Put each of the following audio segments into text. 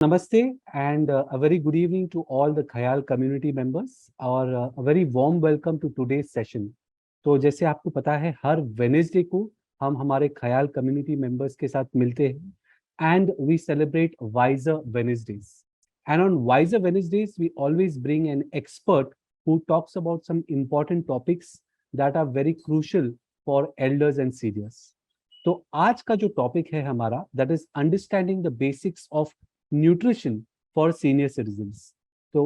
Namaste and a very good evening to all the Khayal community members और a very warm welcome to today's session. तो जैसे आपको पता है हर Wednesday को हम हमारे ख्याल कम्युनिटी मेंबर्स के साथ मिलते हैं and we celebrate wiser Wednesdays and on wiser Wednesdays we always bring an expert who talks about some important topics that are very crucial for elders and seniors. तो आज का जो टॉपिक है हमारा that is understanding the basics of nutrition for senior citizens. So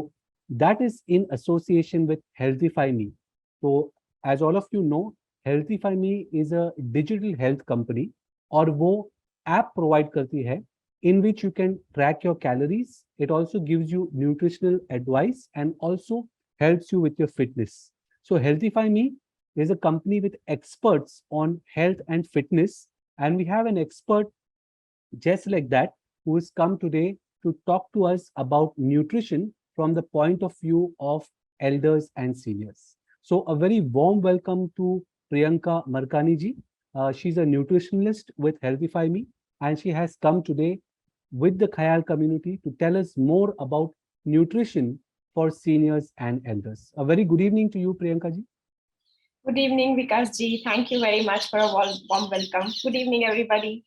that is in association with Healthify Me. So as all of you know, Healthify Me is a digital health company और वो app provide करती है in which you can track your calories. It also gives you nutritional advice and also helps you with your fitness. So Healthify Me is a company with experts on health and fitness, and we have an expert just like that who has come today to talk to us about nutrition from the point of view of elders and seniors. So a very warm welcome to Priyanka Markani ji. She's a nutritionist with Healthify Me, and she has come today with the Khayal community to tell us more about nutrition for seniors and elders. A very good evening to you, Priyanka ji. Good evening, Vikas ji. Thank you very much for a warm welcome. Good evening, everybody.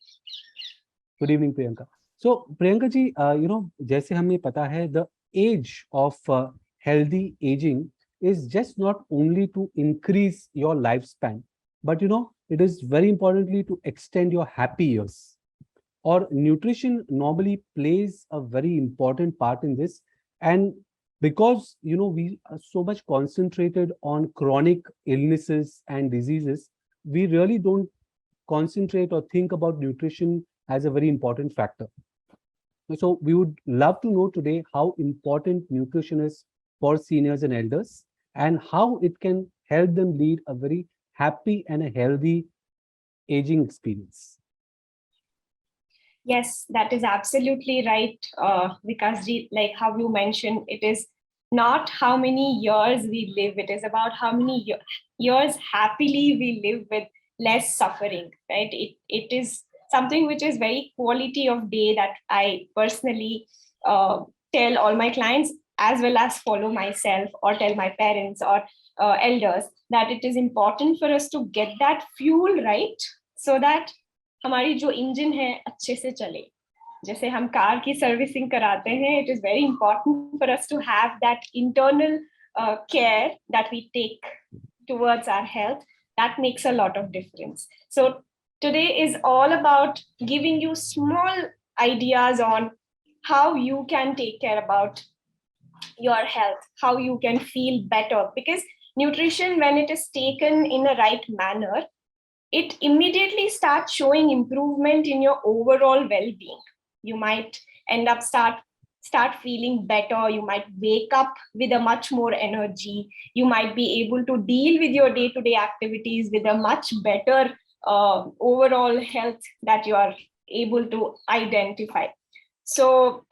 Good evening, Priyanka. So, Priyanka ji, जैसे हमें पता है, the age of healthy aging is just not only to increase your lifespan, but it is very importantly to extend your happy years. Or nutrition normally plays a very important part in this, and because we are so much concentrated on chronic illnesses and diseases, we really don't concentrate or think about nutrition as a very important factor. So we would love to know today how important nutrition is for seniors and elders and how it can help them lead a very happy and a healthy aging experience. Yes, that is absolutely right, Vikas ji. Like how you mentioned, it is not how many years we live, it is about how many years happily we live with less suffering, right? It is something which is very quality of day that I personally tell all my clients as well as follow myself or tell my parents or elders that it is important for us to get that fuel right so that हमारी जो engine है अच्छे से चले. जैसे हम car की servicing कराते हैं, it is very important for us to have that internal care that we take towards our health. That makes a lot of difference. So today is all about giving you small ideas on how you can take care about your health, how you can feel better, because nutrition, when it is taken in a right manner, it immediately starts showing improvement in your overall well-being. You might end up start feeling better. You might wake up with a much more energy. You might be able to deal with your day-to-day activities with a much better overall health that you are able to identify. So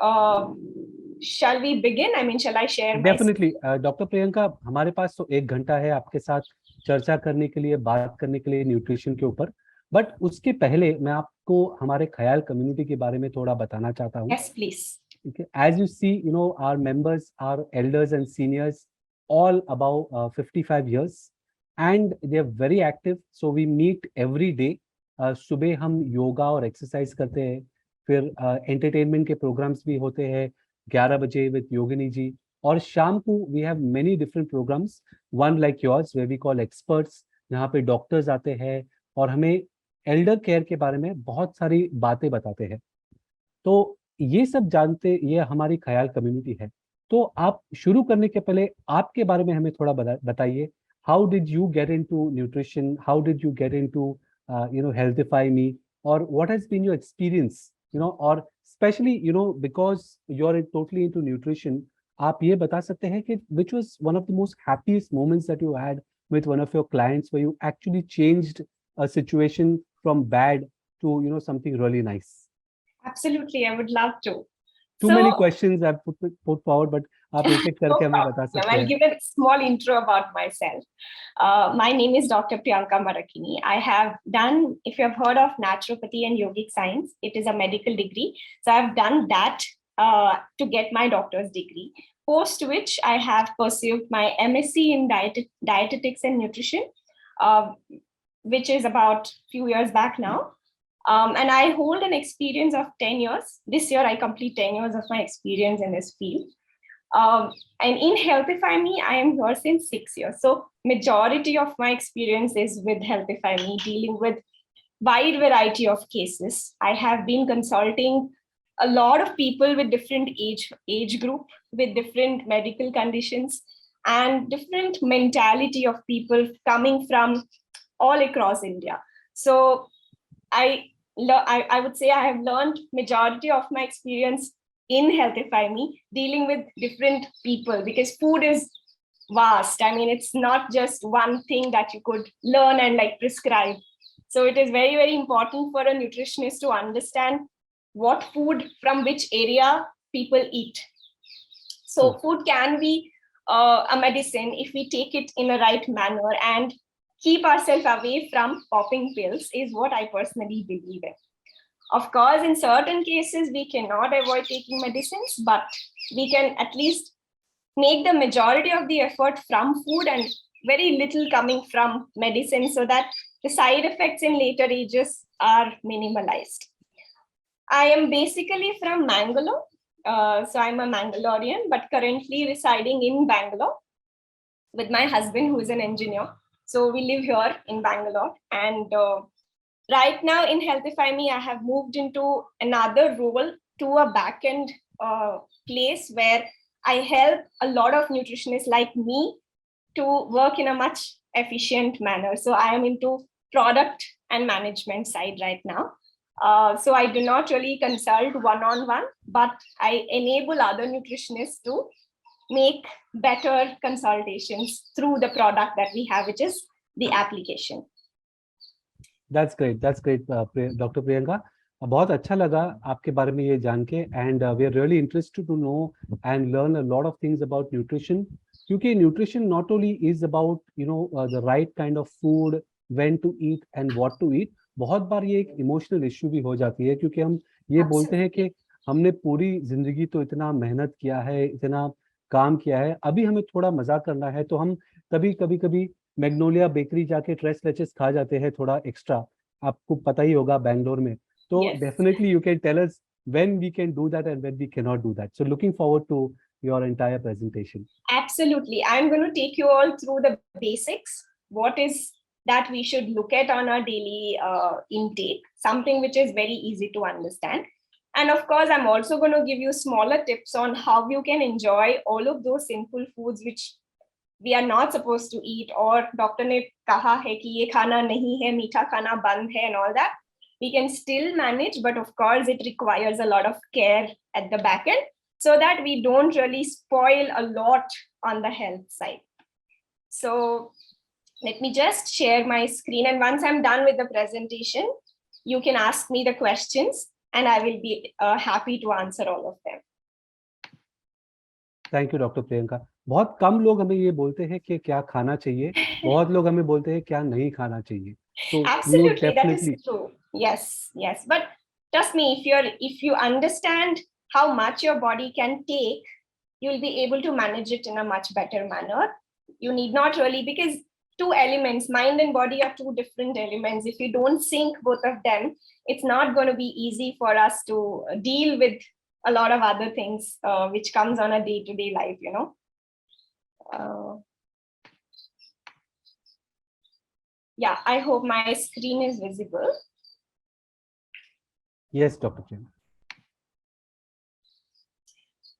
shall we begin? I mean, shall I share? Definitely. Dr. Priyanka, हमारे पास तो 1 घंटा है आपके साथ चर्चा करने के लिए, बात करने के लिए न्यूट्रिशन के ऊपर. बट उसके पहले मैं आपको हमारे ख्याल कम्युनिटी के बारे में थोड़ा बताना चाहता हूँ. Yes, please. Okay. As you see, our members are elders and seniors, all above 55 years, and they are very active. So we meet every day. सुबह हम योगा और एक्सरसाइज करते हैं, फिर एंटरटेनमेंट के प्रोग्राम्स भी होते हैं 11 बजे विद योगिनी जी, और शाम को we have many different programmes, one like yours where we call experts, जहाँ पे डॉक्टर्स आते हैं और हमें एल्डर केयर के बारे में बहुत सारी बातें बताते हैं. तो ये सब जानते, ये हमारी ख्याल कम्युनिटी है. तो आप शुरू करने के पहले आपके बारे में हमें थोड़ा बताइए. How did you get into nutrition, how did you get into HealthifyMe, और what has been your experience, और specially because you are totally into nutrition, आप ये बता सकते हैं कि which was one of the most happiest moments that you had with one of your clients where you actually changed a situation from bad to something really nice? Absolutely, I would love to. Too many questions I've put forward, but आप एक-एक करके हमें बता सकते हैं. I'll give a small intro about myself. My name is Dr. Priyanka Markani. I have done, if you have heard of naturopathy and yogic science, it is a medical degree. So I've done that to get my doctor's degree, post which I have pursued my MSc in dietetics and nutrition, which is about a few years back now. And I hold an experience of 10 years. This year, I complete 10 years of my experience in this field. And in Healthify Me, I am here since 6 years. So majority of my experience is with Healthify Me, dealing with wide variety of cases. I have been consulting a lot of people with different age group, with different medical conditions, and different mentality of people coming from all across India. So I would say I have learned majority of my experience in Healthify Me, dealing with different people, because food is vast. I mean, it's not just one thing that you could learn and like prescribe. So it is very, very important for a nutritionist to understand what food from which area people eat. So food can be a medicine if we take it in a right manner and keep ourselves away from popping pills, is what I personally believe in. Of course, in certain cases, we cannot avoid taking medicines, but we can at least make the majority of the effort from food and very little coming from medicine, so that the side effects in later ages are minimalized. I am basically from Mangalore. So I'm a Mangalorean, but currently residing in Bangalore with my husband, who is an engineer. So we live here in Bangalore. And right now in Healthify Me, I have moved into another role, to a back-end place where I help a lot of nutritionists like me to work in a much efficient manner. So I am into product and management side right now. So I do not really consult one-on-one, but I enable other nutritionists to make better consultations through the product that we have, which is the application. That's great. That's great, Dr. Priyanka. बहुत अच्छा लगा आपके बारे में ये जान के, and we are really interested to know and learn a lot of things about nutrition, क्योंकि nutrition not only is about the right kind of food, when to eat and what to eat. बहुत बार ये एक emotional issue भी हो जाती है, क्योंकि हम ये बोलते हैं कि हमने पूरी जिंदगी तो इतना मेहनत किया है, इतना काम किया है, अभी हमें थोड़ा मजा करना है, तो हम कभी मैग्नोलिया बेकरी जाके ट्रेस लेचेस खा जाते हैं थोड़ा एक्स्ट्रा. आपको पता ही होगा बैंगलोर में. तो definitely you can tell us when we can do that and when we cannot do that. So looking forward to your entire presentation. Absolutely. I'm going to take you all through the basics. What is that we should look at on our daily intake, something which is very easy to understand. And of course, I'm also going to give you smaller tips on how you can enjoy all of those sinful foods which we are not supposed to eat, or doctor ne kaha hai ki ye khana nahi hai, meetha khana band hai, and all that. We can still manage, but of course, it requires a lot of care at the back end, so that we don't really spoil a lot on the health side. So let me just share my screen. And once I'm done with the presentation, you can ask me the questions and I will be happy to answer all of them. Thank you, Dr. Priyanka. बहुत कम लोग हमें ये बोलते हैं कि क्या खाना चाहिए, बहुत लोग हमें बोलते हैं क्या नहीं खाना चाहिए. So absolutely, that is true. Yes. But trust me, if you understand how much your body can take, you'll be able to manage it in a much better manner. You need not really, because two elements, mind and body, are two different elements. If you don't sync both of them, it's not going to be easy for us to deal with a lot of other things which comes on a day-to-day life, Yeah, I hope my screen is visible. Yes, Dr. Priyanka.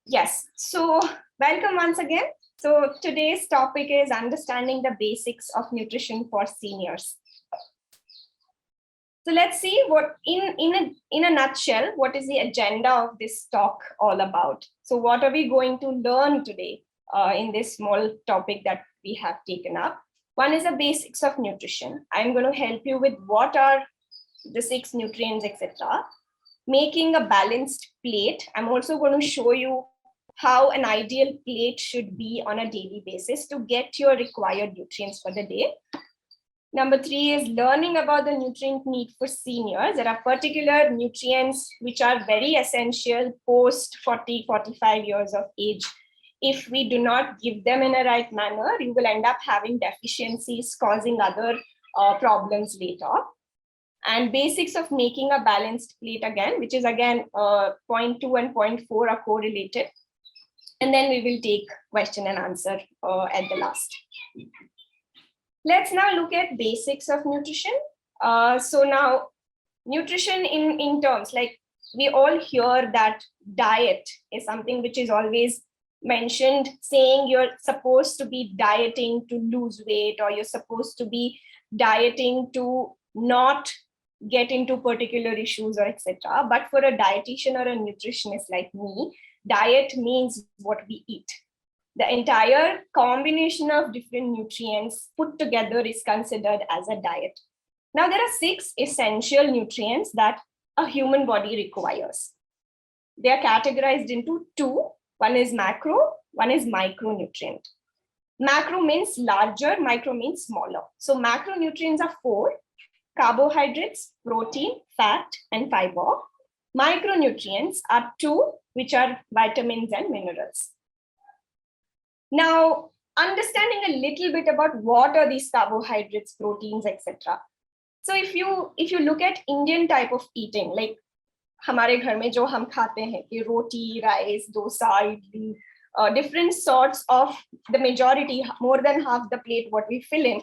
Yes, so welcome once again. So today's topic is understanding the basics of nutrition for seniors. So let's see what, in a nutshell, what is the agenda of this talk all about? So what are we going to learn today in this small topic that we have taken up? One is the basics of nutrition. I'm going to help you with what are the 6 nutrients, etc. Making a balanced plate. I'm also going to show you how an ideal plate should be on a daily basis to get your required nutrients for the day. Number 3 is learning about the nutrient need for seniors. There are particular nutrients which are very essential post 40, 45 years of age. If we do not give them in a right manner, you will end up having deficiencies causing other problems later. And basics of making a balanced plate again, which is again point 2 and point 4 are correlated. And then we will take question and answer at the last. Let's now look at basics of nutrition. So now nutrition in terms, like we all hear that diet is something which is always mentioned, saying you're supposed to be dieting to lose weight, or you're supposed to be dieting to not get into particular issues or etc. But for a dietitian or a nutritionist like me, diet means what we eat. The entire combination of different nutrients put together is considered as a diet. Now, there are 6 essential nutrients that a human body requires. They are categorized into 2. One is macro, one is micronutrient. Macro means larger, micro means smaller. So macronutrients are 4: carbohydrates, protein, fat, and fiber. Micronutrients are 2, which are vitamins and minerals. Now, understanding a little bit about what are these carbohydrates, proteins, etc. So if you look at Indian type of eating, like हमारे घर में जो हम खाते हैं कि रोटी, rice, dosa, idli, different sorts of the majority, more than half the plate what we fill in,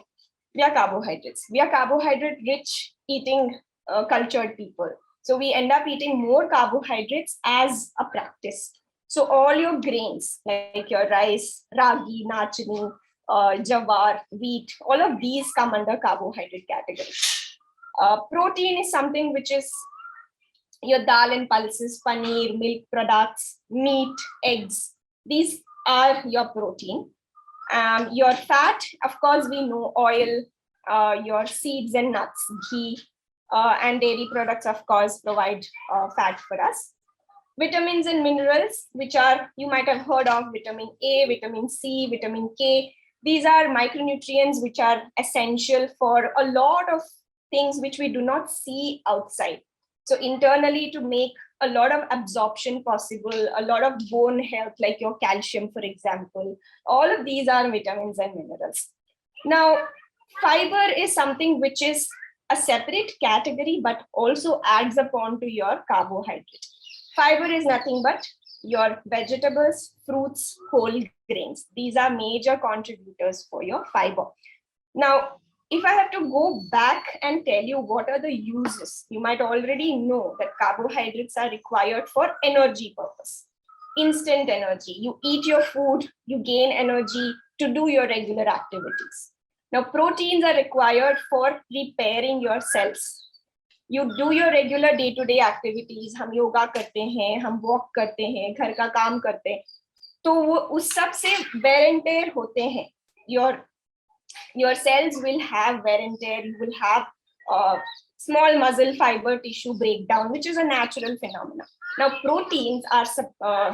we are carbohydrates. We are carbohydrate rich eating cultured people. So we end up eating more carbohydrates as a practice. So all your grains, like your rice, ragi, nachni, jawar, wheat, all of these come under carbohydrate category. Protein is something which is your dal and pulses, paneer, milk products, meat, eggs. These are your protein. Your fat, of course, we know oil, your seeds and nuts, ghee, and dairy products, of course, provide fat for us. Vitamins and minerals, which are, you might have heard of vitamin A, vitamin C, vitamin K. These are micronutrients which are essential for a lot of things which we do not see outside. So internally, to make a lot of absorption possible, a lot of bone health, like your calcium, for example, all of these are vitamins and minerals. Now, fiber is something which is a separate category, but also adds upon to your carbohydrate. Fiber is nothing but your vegetables, fruits, whole grains. These are major contributors for your fiber. Now, if I have to go back and tell you what are the uses, you might already know that carbohydrates are required for energy purpose. Instant energy. You eat your food, you gain energy to do your regular activities. Now, proteins are required for repairing your cells. You do your regular day-to-day activities. हम योगा करते हैं, हम walk करते हैं, घर का काम करते हैं, तो वो उस सब से wear and tear होते हैं. Your cells will have wear and tear. You will have small muscle fiber tissue breakdown, which is a natural phenomenon. Now, proteins are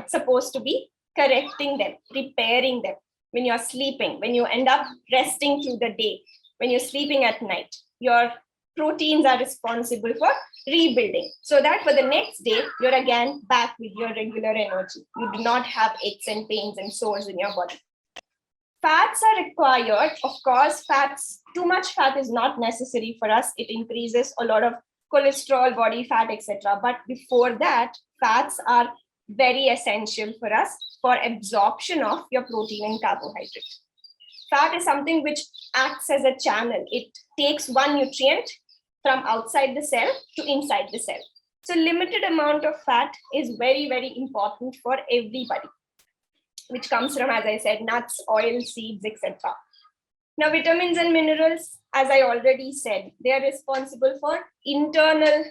supposed to be correcting them, repairing them. When you're sleeping, when you end up resting through the day, when you're sleeping at night, your proteins are responsible for rebuilding, so that for the next day, you're again back with your regular energy. You do not have aches and pains and sores in your body. Fats are required. Of course, too much fat is not necessary for us. It increases a lot of cholesterol, body fat, etc. But before that, fats are very essential for us for absorption of your protein and carbohydrate. Fat is something which acts as a channel. It takes one nutrient from outside the cell to inside the cell. So limited amount of fat is very, very important for everybody, which comes from, as I said, nuts, oil, seeds, etc. Now, vitamins and minerals, as I already said, they are responsible for internal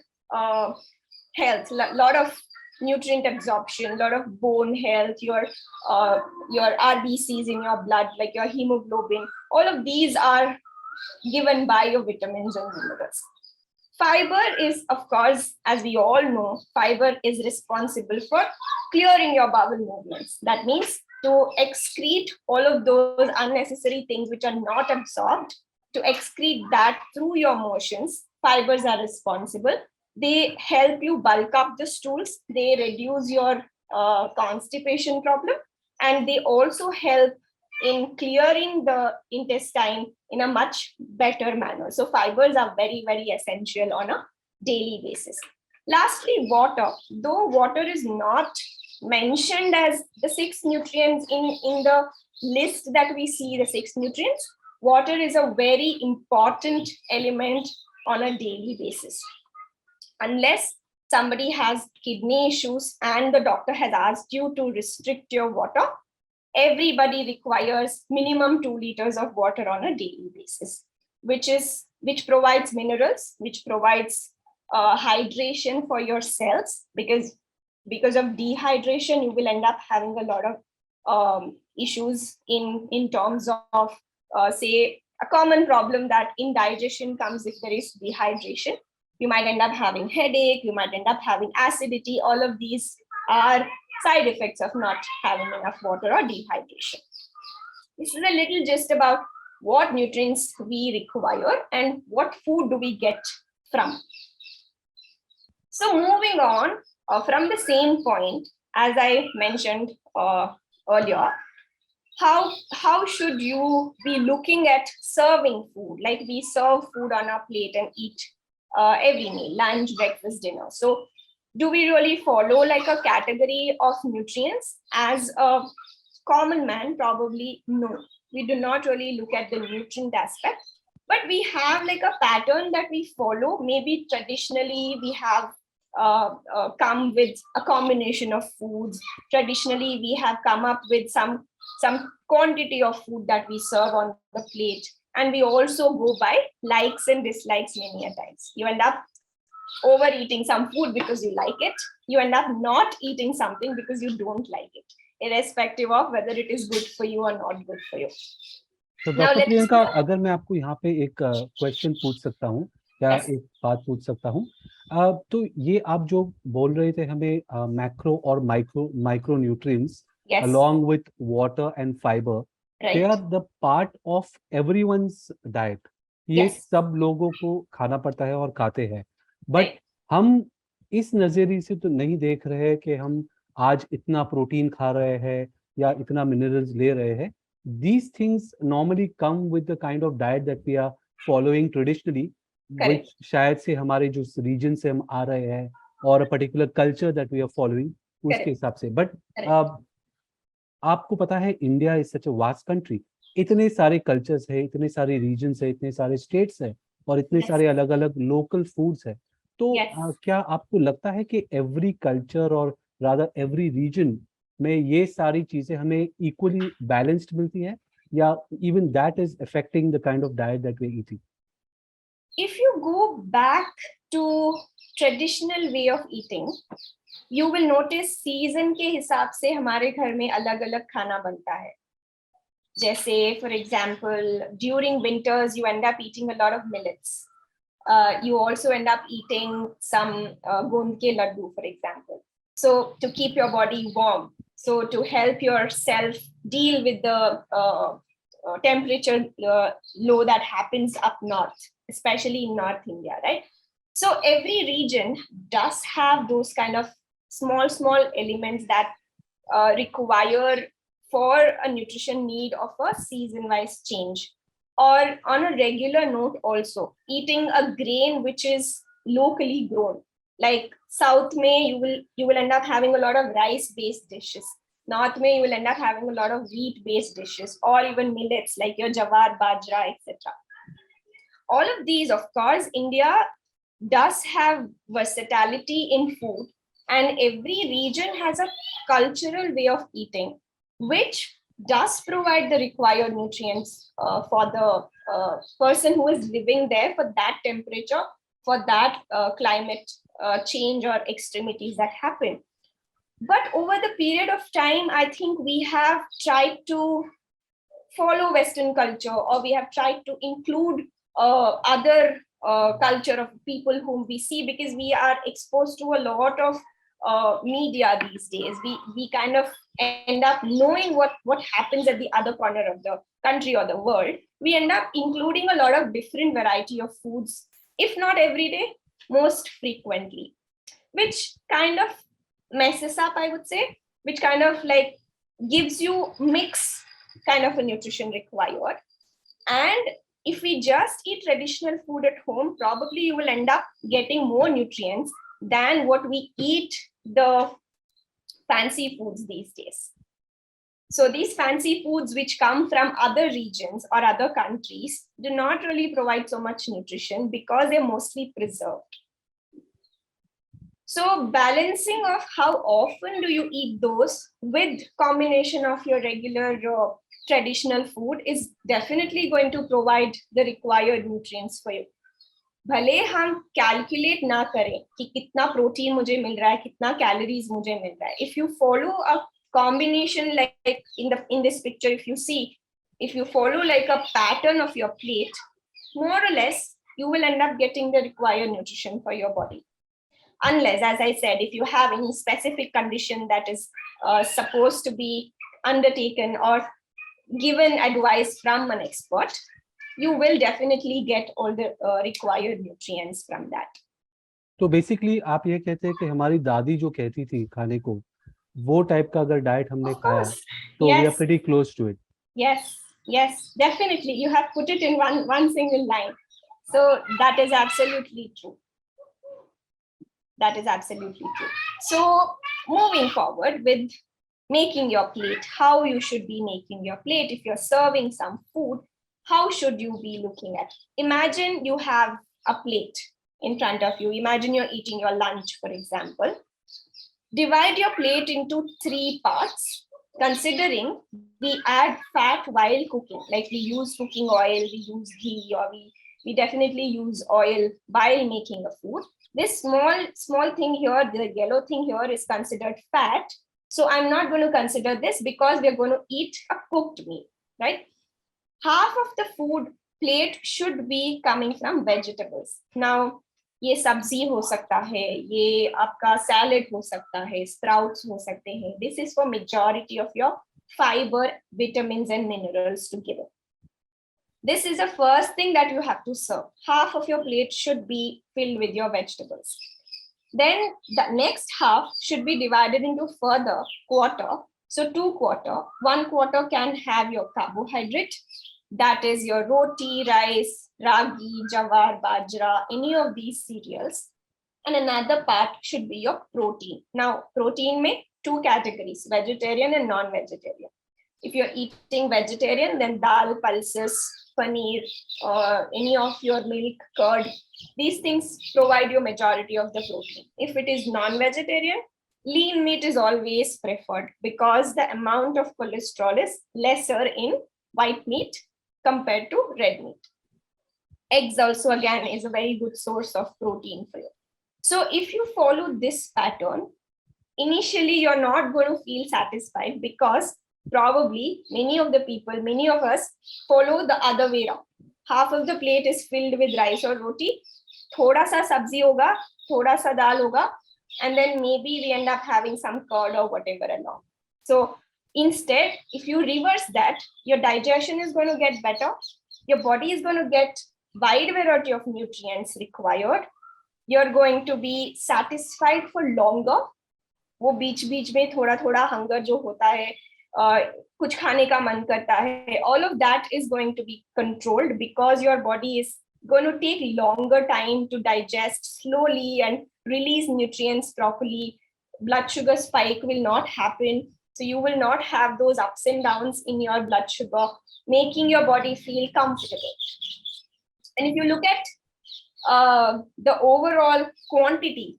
health, a lot of nutrient absorption, a lot of bone health, your RBCs in your blood, like your hemoglobin. All of these are given by your vitamins and minerals. Fiber is, of course, as we all know, fiber is responsible for clearing your bowel movements. That means to excrete all of those unnecessary things which are not absorbed, to excrete that through your motions. Fibers are responsible. They help you bulk up the stools. They reduce your constipation problem, and they also help in clearing the intestine in a much better manner. So fibers are very, very essential on a daily basis. Lastly, water. Though water is not mentioned as the 6 nutrients in the list that we see, the 6 nutrients, water is a very important element on a daily basis. Unless somebody has kidney issues and the doctor has asked you to restrict your water, everybody requires minimum 2 liters of water on a daily basis, which provides minerals, which provides hydration for your cells, because of dehydration you will end up having a lot of issues in terms of say a common problem that indigestion comes if there is dehydration. You might end up having headache, you might end up having acidity. All of these are side effects of not having enough water or dehydration. This is a little gist about what nutrients we require and what food do we get from. So moving on from the same point, as I mentioned earlier, how should you be looking at serving food? Like we serve food on our plate and eat every meal, lunch, breakfast, dinner. So do we really follow like a category of nutrients? As a common man, probably no. We do not really look at the nutrient aspect, but we have like a pattern that we follow. Maybe traditionally we have come with a combination of foods. Traditionally, we have come up with some quantity of food that we serve on the plate. And we also go by likes and dislikes many a times. You end up overeating some food because you like it. You end up not eating something because you don't like it, irrespective of whether it is good for you or not good for you. तो doctor Priyanka, अगर मैं आपको यहाँ पे एक question पूछ सकता हूँ या एक बात पूछ सकता हूँ, तो ये आप जो बोल रहे थे हमें मैक्रो और micro nutrients along with water and fiber, they are the part of everyone's diet. ये सब लोगों को खाना पड़ता है और खाते हैं, बट हम इस नजरिए से तो नहीं देख रहे कि हम आज इतना प्रोटीन खा रहे हैं या इतना मिनरल्स ले रहे हैं. These things normally come with the kind of diet that we are following traditionally, which शायद से हमारे जो region से हम आ रहे हैं और a particular culture that we are following, उसके हिसाब से. But आपको पता है India is such a vast country. इतने सारे कल्चर्स है, इतने सारे रीजन्स है, इतने सारे स्टेट्स है और इतने सारे अलग अलग लोकल फूड्स है. तो क्या आपको लगता है कि एवरी कल्चर और रादर एवरी रीजन में ये सारी चीजें हमें इक्वली बैलेंस्ड मिलती है, या even that is affecting the kind of diet that we are eating? If you go back to traditional way of eating, you will notice season के हिसाब से हमारे घर में अलग अलग खाना बनता है. जैसे for example, during winters you end up eating a lot of millets. You also end up eating some gund ke laddu, for example. So to keep your body warm, so to help yourself deal with the temperature low that happens up north, especially in North India, right? So every region does have those kind of small elements that require for a nutrition need of a season-wise change. Or on a regular note also, eating a grain which is locally grown. Like South May, you will end up having a lot of rice-based dishes. North May, you will end up having a lot of wheat-based dishes, or even millets like your jawar, bajra, etc. All of these, of course, India does have versatility in food, and every region has a cultural way of eating, which does provide the required nutrients for the person who is living there for that temperature, for that climate change or extremities that happen. But over the period of time, I think we have tried to follow Western culture, or we have tried to include other culture of people whom we see, because we are exposed to a lot of media these days. We kind of end up knowing what happens at the other corner of the country or the world, we end up including a lot of different variety of foods, if not every day, most frequently, which kind of messes up, I would say, which kind of like gives you mix kind of a nutrition required. And if we just eat traditional food at home, probably you will end up getting more nutrients than what we eat the fancy foods these days. So these fancy foods which come from other regions or other countries do not really provide so much nutrition because they're mostly preserved. So balancing of how often do you eat those with combination of your regular traditional food is definitely going to provide the required nutrients for you. भले हम calculate ना करें कि कितना protein मुझे मिल रहा है, कितना कैलोरीज मुझे मिल रहा है, if you follow a combination like in this picture, if you follow like a pattern of your plate, more or less you will end up getting the required nutrition for your body. Unless, as I said, if you have any specific condition that is supposed to be undertaken or given advice from an expert, you will definitely get all the required nutrients from that. तो basically आप ये कहते हैं कि हमारी दादी जो कहती थी खाने को, वो टाइप का अगर डाइट हमने खाया तो we are pretty close to it. Yes, definitely. You have put it in one single line. So that is absolutely true. That is absolutely true. So moving forward with making your plate, how you should be making your plate. If you're serving some food, how should you be looking at? Imagine you have a plate in front of you. Imagine you're eating your lunch, for example. Divide your plate into 3 parts, considering we add fat while cooking. Like we use cooking oil, we use ghee, or we definitely use oil while making a food. This small thing here, the yellow thing here is considered fat. So I'm not going to consider this because we're going to eat a cooked meal, right? Half of the food plate should be coming from vegetables. Now, ये सब्जी हो सकता है, ये आपका salad हो सकता है, स्प्राउट्स हो सकते हैं. This is for majority of your fiber, vitamins and minerals together. This is the first thing that you have to serve. Half of your plate should be filled with your vegetables. Then the next half should be divided into further quarter. So 2 quarter, 1 quarter can have your carbohydrate. That is your roti, rice, ragi, jawar, bajra, any of these cereals. And another part should be your protein. Now, protein may 2 categories, vegetarian and non-vegetarian. If you're eating vegetarian, then dal, pulses, paneer, or any of your milk, curd, these things provide you majority of the protein. If it is non-vegetarian, lean meat is always preferred because the amount of cholesterol is lesser in white meat compared to red meat. Eggs also again is a very good source of protein for you. So if you follow this pattern, initially you're not going to feel satisfied because probably many of us follow the other way around. Half of the plate is filled with rice or roti, thoda sa sabzi hoga, thoda sa dal hoga, and then maybe we end up having some curd or whatever along. So instead, if you reverse that, your digestion is going to get better. Your body is going to get wide variety of nutrients required. You're going to be satisfied for longer. वो बीच में थोड़ा hunger जो होता है, कुछ खाने का मन करता है, all of that is going to be controlled because your body is going to take longer time to digest slowly and release nutrients properly. Blood sugar spike will not happen. So you will not have those ups and downs in your blood sugar, making your body feel comfortable. And if you look at the overall quantity,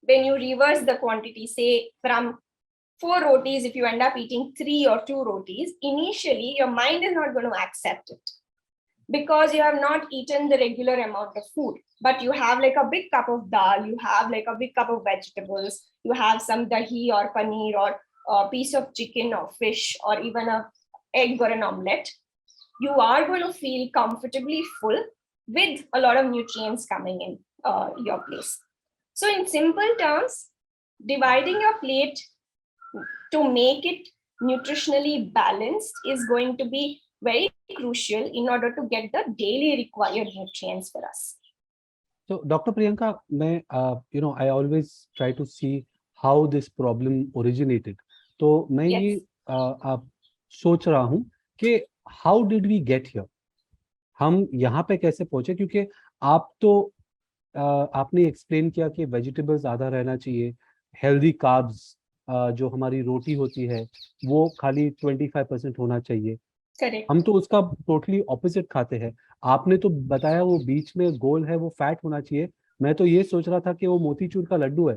when you reverse the quantity, say from 4 rotis, if you end up eating 3 or 2 rotis, initially your mind is not going to accept it because you have not eaten the regular amount of food. But you have like a big cup of dal, you have like a big cup of vegetables, you have some dahi or paneer or a piece of chicken or fish or even an egg or an omelette. You are going to feel comfortably full with a lot of nutrients coming in your place. So in simple terms, dividing your plate to make it nutritionally balanced is going to be very crucial in order to get the daily required nutrients for us. So, Dr. Priyanka, I always try to see how this problem originated. तो मैं Yes. ये आप सोच रहा हूँ कि how did we get here? हम यहाँ पे कैसे पहुंचे? क्योंकि आप तो आपने एक्सप्लेन किया कि वेजिटेबल्स आधा रहना चाहिए, हेल्दी कार्ब्स जो हमारी रोटी होती है वो खाली 25% होना चाहिए. Correct. हम तो उसका टोटली ऑपोजिट खाते हैं. आपने तो बताया वो बीच में गोल है वो फैट होना चाहिए. मैं तो ये सोच रहा था कि वो मोतीचूर का लड्डू है.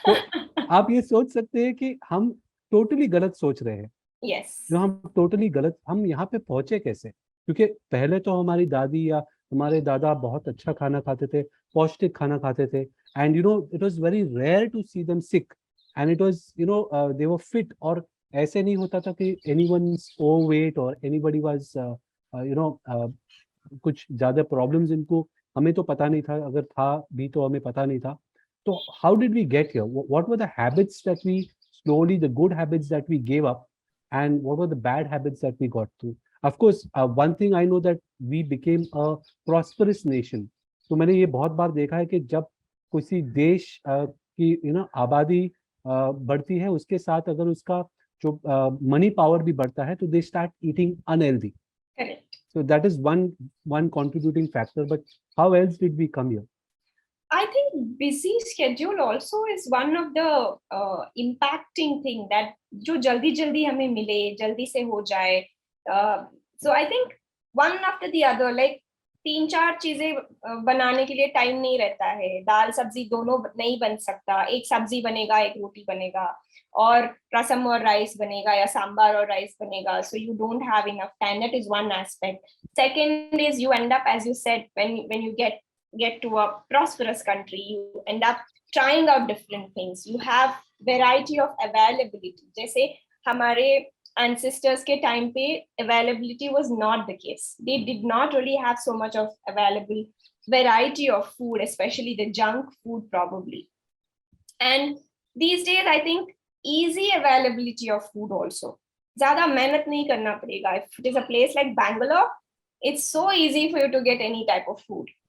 तो आप ये सोच सकते हैं कि हम टोटली गलत सोच रहे हैं. Yes. जो हम टोटली गलत, हम यहाँ पे पहुंचे कैसे? क्योंकि पहले तो हमारी दादी या हमारे दादा बहुत अच्छा खाना खाते थे, पौष्टिक खाना खाते थे, and it was very rare to see them sick, and it was they were fit. और ऐसे नहीं होता था कि एनीवनस ओवरवेट और एनीबॉडी वाज कुछ ज्यादा प्रॉब्लम्स इनको हमें तो पता नहीं था, अगर था भी तो हमें पता नहीं था. तो how did we get here? What were the habits that we slowly, the good habits that we gave up, and what were the bad habits that we got through? Of course, one thing I know that we became a prosperous nation. तो मैंने ये बहुत बार देखा है कि जब किसी देश की आबादी बढ़ती है, उसके साथ अगर उसका जो मनी पावर भी बढ़ता है, तो they start eating unhealthy. Correct. So that is one contributing factor. But how else did we come here? I think busy schedule also is one of the impacting thing that जो जल्दी जल्दी हमें मिले, जल्दी से हो जाए. So I think one after the other, like 3-4 चीजें बनाने के लिए टाइम नहीं रहता है. दाल सब्जी दोनों नहीं बन सकता. एक सब्जी बनेगा, एक रोटी बनेगा, और रसम और राइस बनेगा या सांबार और राइस बनेगा. So you don't have enough time. That is one aspect. Second is you end up, as you said, when you get to a prosperous country, you end up trying out different things. You have variety of availability. जैसे हमारे ancestors के time पे availability was not the case. They did not really have so much of available variety of food, especially the junk food probably. And these days I think easy availability of food also. ज़्यादा मेहनत नहीं करना पड़ेगा. If it is a place like Bangalore, it's so easy for you to get any type of food.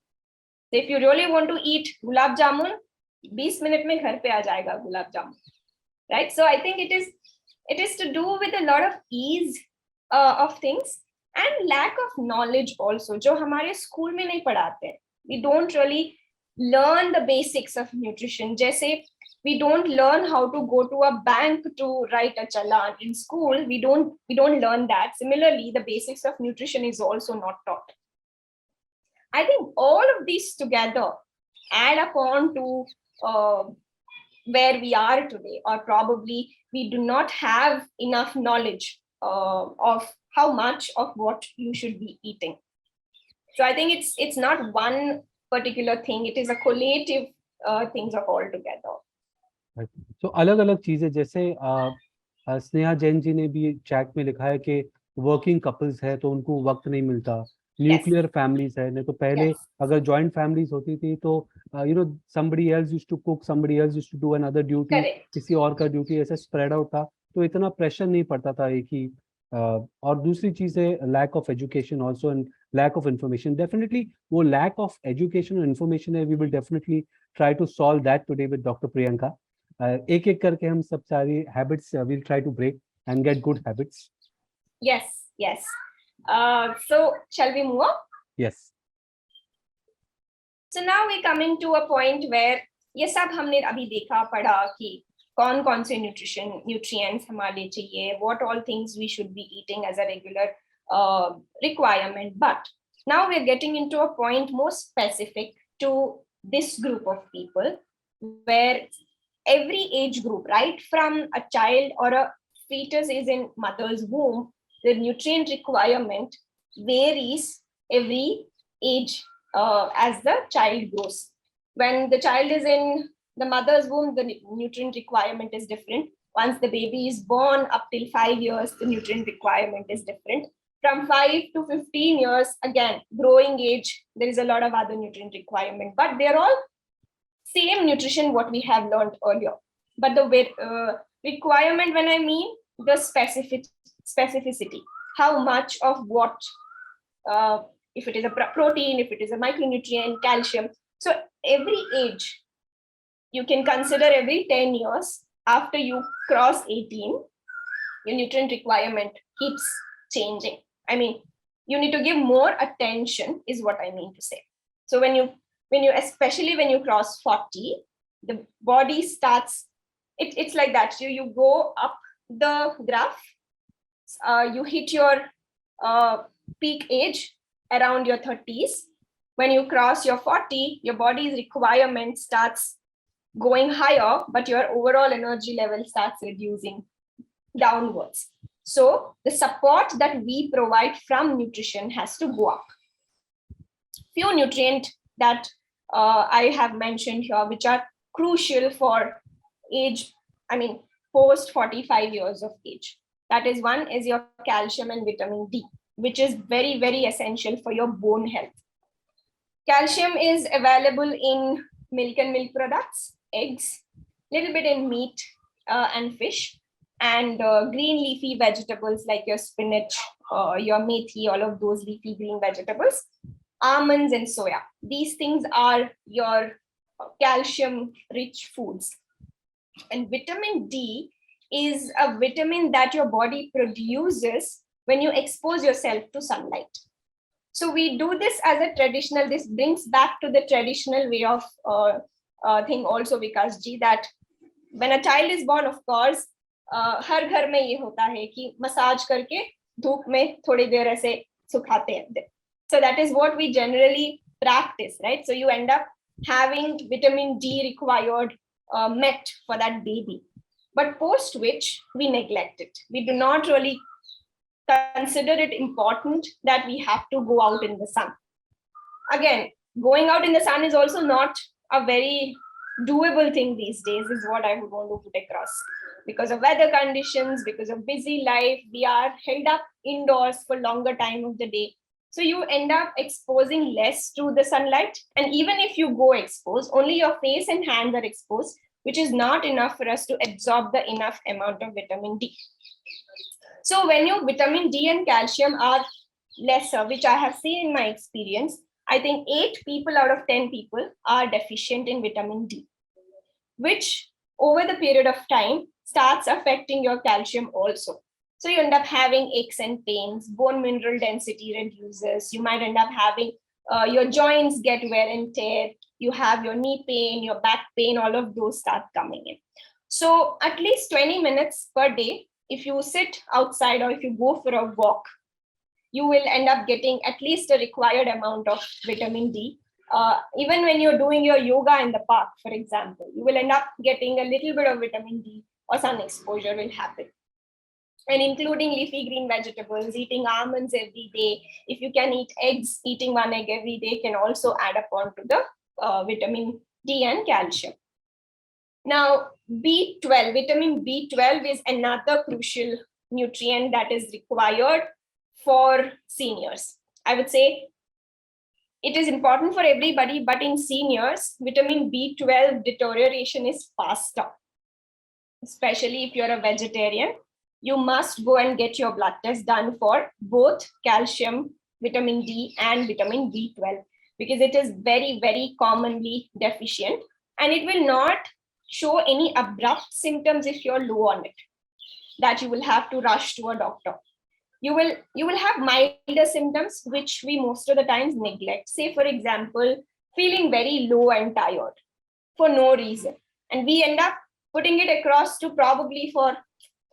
So if you really want to eat gulab jamun, 20 minutes में घर पे आ जाएगा gulab jamun, right? So I think it is to do with a lot of ease of things and lack of knowledge also, जो हमारे school में नहीं पढ़ाते हैं. We don't really learn the basics of nutrition. जैसे we don't learn how to go to a bank to write a challan in school. We don't learn that. Similarly, the basics of nutrition is also not taught. I think all of these together add up on to where we are today, or probably we do not have enough knowledge of how much of what you should be eating. So I think it's not one particular thing; it is a collative things of all together. Right. So अलग-अलग चीजें, जैसे स्नेहा जैन जी ने भी chat में लिखा है कि working couples है तो उनको वक्त नहीं मिलता. न्यूक्लियर फैमिलीज है, नहीं तो पहले Yes. अगर जॉइंट फैमिलीज होती थी तो somebody else used to cook, somebody else used to do another duty, Correct. किसी और का ड्यूटी ऐसे स्प्रेड आउट था, तो इतना प्रेशर नहीं पड़ता था एक ही. और दूसरी चीज है lack of education also and lack of information. Definitely वो लैक ऑफ एजुकेशन और इन्फॉर्मेशन है. We will definitely try to solve that today with doctor Priyanka. एक एक करके हम सब सारी habits will try to break and get good habits. Yes, yes. So shall we move on? Yes. So now we're coming to a point where ये सब हमने अभी देखा पढ़ा कि कौन कौन से nutrients हमारे चाहिए, what all things we should be eating as a regular requirement. But now we're getting into a point more specific to this group of people, where every age group, right from a child or a fetus is in mother's womb, the nutrient requirement varies every age as the child grows. When the child is in the mother's womb, the nutrient requirement is different. Once the baby is born, up till 5 years, the nutrient requirement is different. From 5 to 15 years, again, growing age, there is a lot of other nutrient requirement, but they're all same nutrition what we have learned earlier. But the requirement, when I mean, the specificity, how much of what, if it is a protein, if it is a micronutrient, calcium. So every age, you can consider every 10 years after you cross 18, your nutrient requirement keeps changing. I mean, you need to give more attention is what I mean to say. So when you, especially when you cross 40, the body starts, it's like that. You go up the graph, you hit your peak age around your 30s. When you cross your 40, your body's requirement starts going higher, but your overall energy level starts reducing downwards. So the support that we provide from nutrition has to go up. Few nutrients that I have mentioned here, which are crucial for age, I mean, post 45 years of age. That is, one is your calcium and vitamin D, which is very, very essential for your bone health. Calcium is available in milk and milk products, eggs, little bit in meat and fish, and green leafy vegetables like your spinach, your methi, all of those leafy green vegetables, almonds and soya. These things are your calcium-rich foods. And vitamin D is a vitamin that your body produces when you expose yourself to sunlight. So we do this as a traditional, this brings back to the traditional way of thing also, Vikas ji, that when a child is born, of course, हर घर में ये होता है कि massage करके धूप में थोड़ी देर ऐसे सुखाते हैं. So that is what we generally practice, right? So you end up having vitamin D required met for that baby. But post which we neglect it. We do not really consider it important that we have to go out in the sun. Again, going out in the sun is also not a very doable thing these days, is what I would want to put across. Because of weather conditions, because of busy life, we are held up indoors for longer time of the day. So you end up exposing less to the sunlight. And even if you go expose, only your face and hands are exposed, which is not enough for us to absorb the enough amount of vitamin D. So when your vitamin D and calcium are lesser, which I have seen in my experience, I think 8 people out of 10 people are deficient in vitamin D, which over the period of time starts affecting your calcium also. So you end up having aches and pains, bone mineral density reduces, you might end up having your joints get wear and tear, you have your knee pain, your back pain, all of those start coming in. So at least 20 minutes per day, if you sit outside or if you go for a walk, you will end up getting at least a required amount of vitamin D. Even when you're doing your yoga in the park, for example, you will end up getting a little bit of vitamin D or sun exposure will happen. And including leafy green vegetables, eating almonds every day. If you can eat eggs, eating 1 egg every day can also add up onto the vitamin D and calcium. Now, B12, vitamin B12 is another crucial nutrient that is required for seniors. I would say it is important for everybody, but in seniors, vitamin B12 deterioration is faster, especially if you're a vegetarian. You must go and get your blood test done for both calcium, vitamin D, and vitamin B12, because it is very, very commonly deficient, and it will not show any abrupt symptoms if you're low on it, that you will have to rush to a doctor. You will have milder symptoms, which we most of the times neglect. Say, for example, feeling very low and tired for no reason. And we end up putting it across to probably for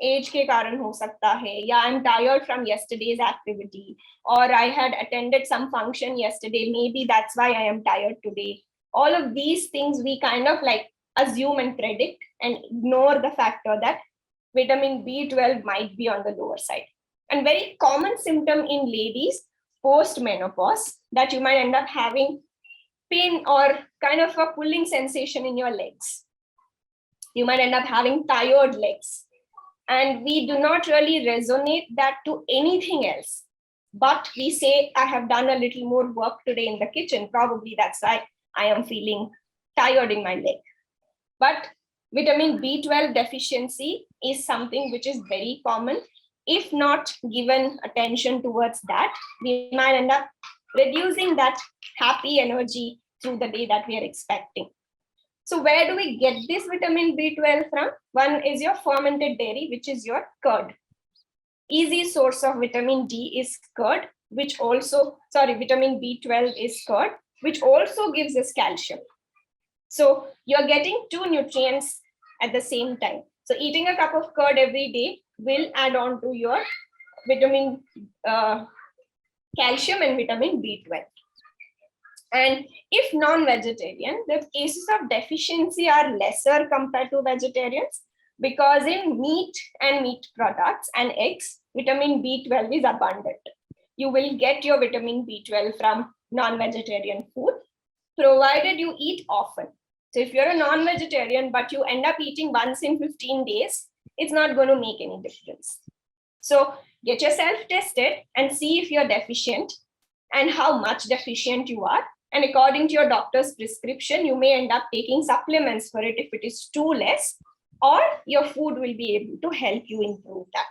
age ke karan ho sakta hai, yeah, I'm tired from yesterday's activity, or I had attended some function yesterday, maybe that's why I am tired today. All of these things we kind of like assume and predict and ignore the factor that vitamin B12 might be on the lower side. And very common symptom in ladies post-menopause that you might end up having pain or kind of a pulling sensation in your legs. You might end up having tired legs. And we do not really resonate that to anything else. But we say, I have done a little more work today in the kitchen. Probably that's why I am feeling tired in my leg. But vitamin B12 deficiency is something which is very common. If not given attention towards that, we might end up reducing that happy energy through the day that we are expecting. So where do we get this vitamin B12 from? One is your fermented dairy, which is your curd. Easy source of vitamin D is curd, which also, sorry, vitamin B12 is curd, which also gives us calcium. So you're getting two nutrients at the same time. So eating a cup of curd every day will add on to your vitamin calcium and vitamin B12. And if non-vegetarian, the cases of deficiency are lesser compared to vegetarians, because in meat and meat products and eggs, vitamin B12 is abundant. You will get your vitamin B12 from non-vegetarian food, provided you eat often. So if you're a non-vegetarian, but you end up eating once in 15 days, it's not going to make any difference. So get yourself tested and see if you're deficient and how much deficient you are. And according to your doctor's prescription, you may end up taking supplements for it if it is too less, or your food will be able to help you improve that.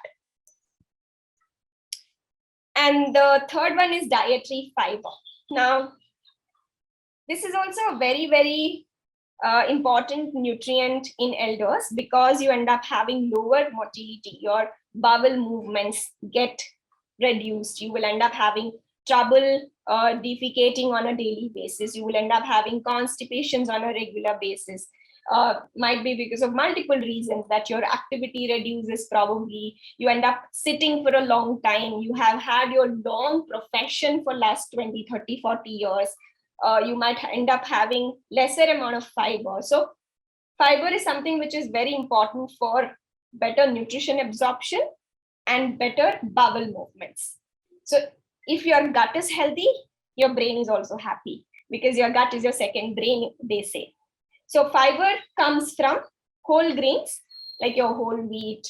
And the third one is dietary fiber. Now, this is also a very, very important nutrient in elders, because you end up having lower motility. Your bowel movements get reduced. You will end up having trouble defecating on a daily basis. You will end up having constipations on a regular basis. Might be because of multiple reasons, that your activity reduces, probably you end up sitting for a long time, you have had your long profession for last 20, 30, 40 years. You might end up having lesser amount of fiber. So fiber is something which is very important for better nutrition absorption and better bowel movements. So if your gut is healthy, your brain is also happy, because your gut is your second brain, they say. So fiber comes from whole grains, like your whole wheat,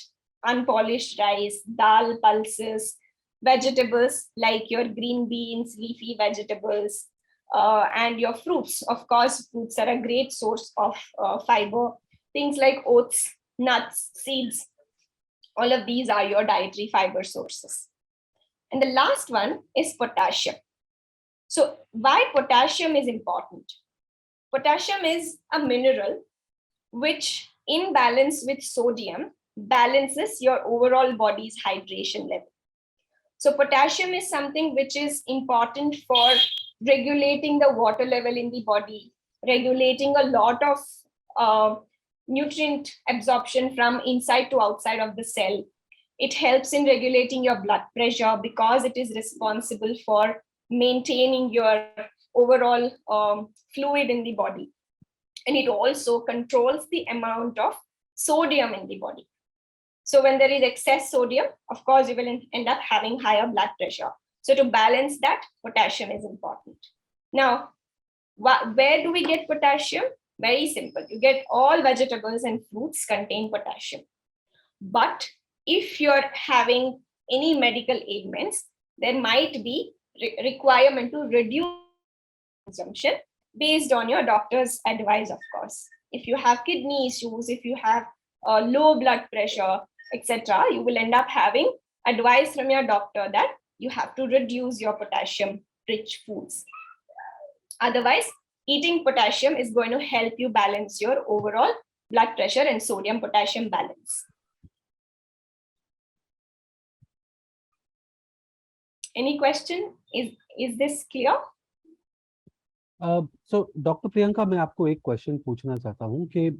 unpolished rice, dal, pulses, vegetables like your green beans, leafy vegetables, and your fruits. Of course, fruits are a great source of fiber. Things like oats, nuts, seeds, all of these are your dietary fiber sources. And the last one is potassium. So why potassium is important? Potassium is a mineral which, in balance with sodium, balances your overall body's hydration level. So potassium is something which is important for regulating the water level in the body, regulating a lot of nutrient absorption from inside to outside of the cell. It helps in regulating your blood pressure, because it is responsible for maintaining your overall fluid in the body. And it also controls the amount of sodium in the body. So when there is excess sodium, of course, you will end up having higher blood pressure. So to balance that, potassium is important. Now, where do we get potassium? Very simple. You get all vegetables and fruits contain potassium. But if you're having any medical ailments, there might be requirement to reduce consumption based on your doctor's advice, of course. If you have kidney issues, if you have low blood pressure, etc., you will end up having advice from your doctor that you have to reduce your potassium-rich foods. Otherwise, eating potassium is going to help you balance your overall blood pressure and sodium-potassium balance. Any question? Is this clear? So Dr. Priyanka, मैं आपको एक question पूछना चाहता हूँ कि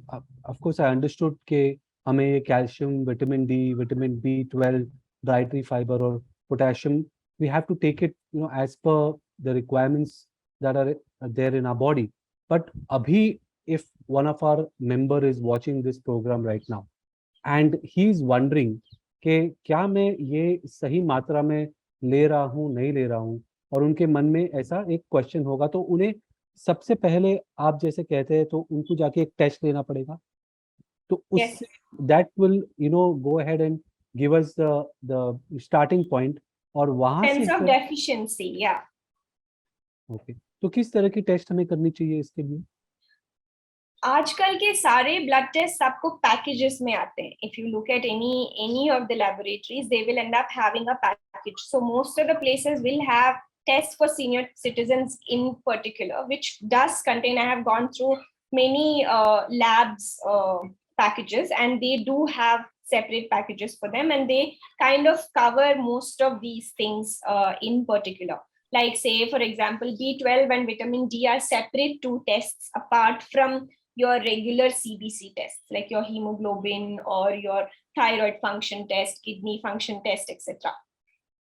of course I understood कि हमें ये calcium, vitamin D, vitamin B12, dietary fibre और potassium, we have to take it, you know, as per the requirements that are there in our body. But abhi, if one of our member is watching this program right now and he is wondering कि क्या मैं ये सही मात्रा में ले रहा हूँ, नहीं ले रहा हूँ, और उनके मन में ऐसा एक क्वेश्चन होगा, तो उन्हें सबसे पहले आप जैसे कहते हैं तो उनको जाके एक टेस्ट लेना पड़ेगा, तो उससे that will go ahead and give us the starting point, और वहां से सेंस ऑफ डेफिशिएंसी, या ओके, तो किस तरह की टेस्ट हमें करनी चाहिए इसके लिए? आजकल के सारे ब्लड टेस्ट आपको पैकेजेस में आते हैं. If you look at any of the laboratories, they will end up having a package. So most of the places will have tests for senior citizens in particular, which does contain, I have gone through many labs packages, and they do have separate packages for them, and they kind of cover most of these things in particular. Like, say for example, B12 and vitamin D are separate two tests apart from your regular CBC tests, like your hemoglobin or your thyroid function test, kidney function test, etc.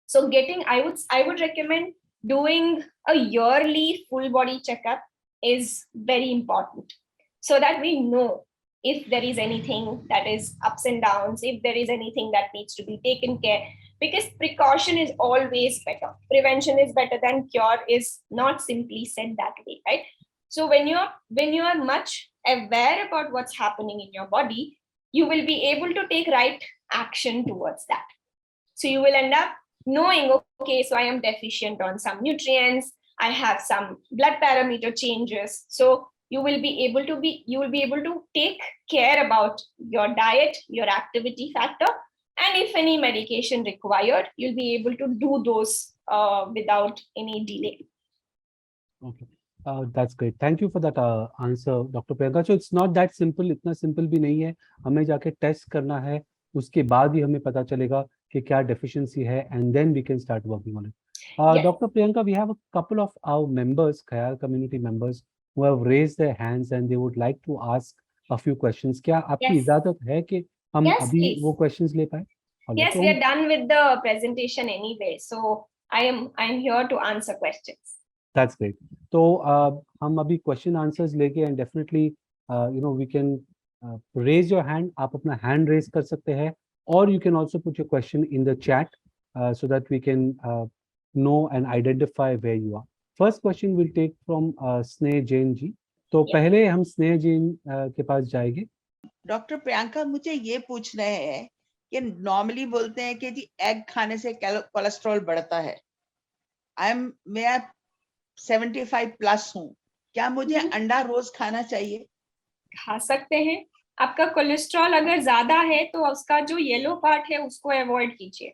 So I would recommend doing a yearly full body checkup is very important, so that we know if there is anything that is ups and downs, if there is anything that needs to be taken care, because precaution is always better. Prevention is better than cure is not simply said that way, right? So when you are much aware about what's happening in your body, you will be able to take right action towards that. So you will end up knowing, okay, so I am deficient on some nutrients, I have some blood parameter changes. So you will be able to take care about your diet, your activity factor, and if any medication required, you'll be able to do those without any delay. Okay. That's great. Thank you for that answer, Dr. Priyanka. So it's not that simple. इतना simple भी नहीं है. हमें जाके test करना है, उसके बाद ही हमें पता चलेगा कि क्या deficiency है, and then we can start working on it. Yes. Dr. Priyanka, we have a couple of our members, Khayal community members, who have raised their hands and they would like to ask a few questions. क्या आपकी Yes. इजाजत है कि हम Yes, अभी please. वो questions ले पाए? Yes, we are done with the presentation anyway, so I am here to answer questions. That's great. तो हम अभी question answers लेके and definitely we can raise your hand. आप अपना hand raise कर सकते हैं, or you can also put your question in the chat so that we can know and identify where you are. First question we'll take from Sneh Jain जी. तो पहले हम स्नेह जैन के पास जाएंगे. डॉक्टर प्रियंका, मुझे ये पूछना है कि नॉर्मली बोलते हैं कि जी एग खाने से कोलेस्ट्रॉल बढ़ता है. मैं 75 प्लस हूँ, क्या मुझे अंडा रोज खाना चाहिए? खा सकते हैं. आपका कोलेस्ट्रॉल अगर ज्यादा है तो उसका जो येलो पार्ट है उसको अवॉइड कीजिए.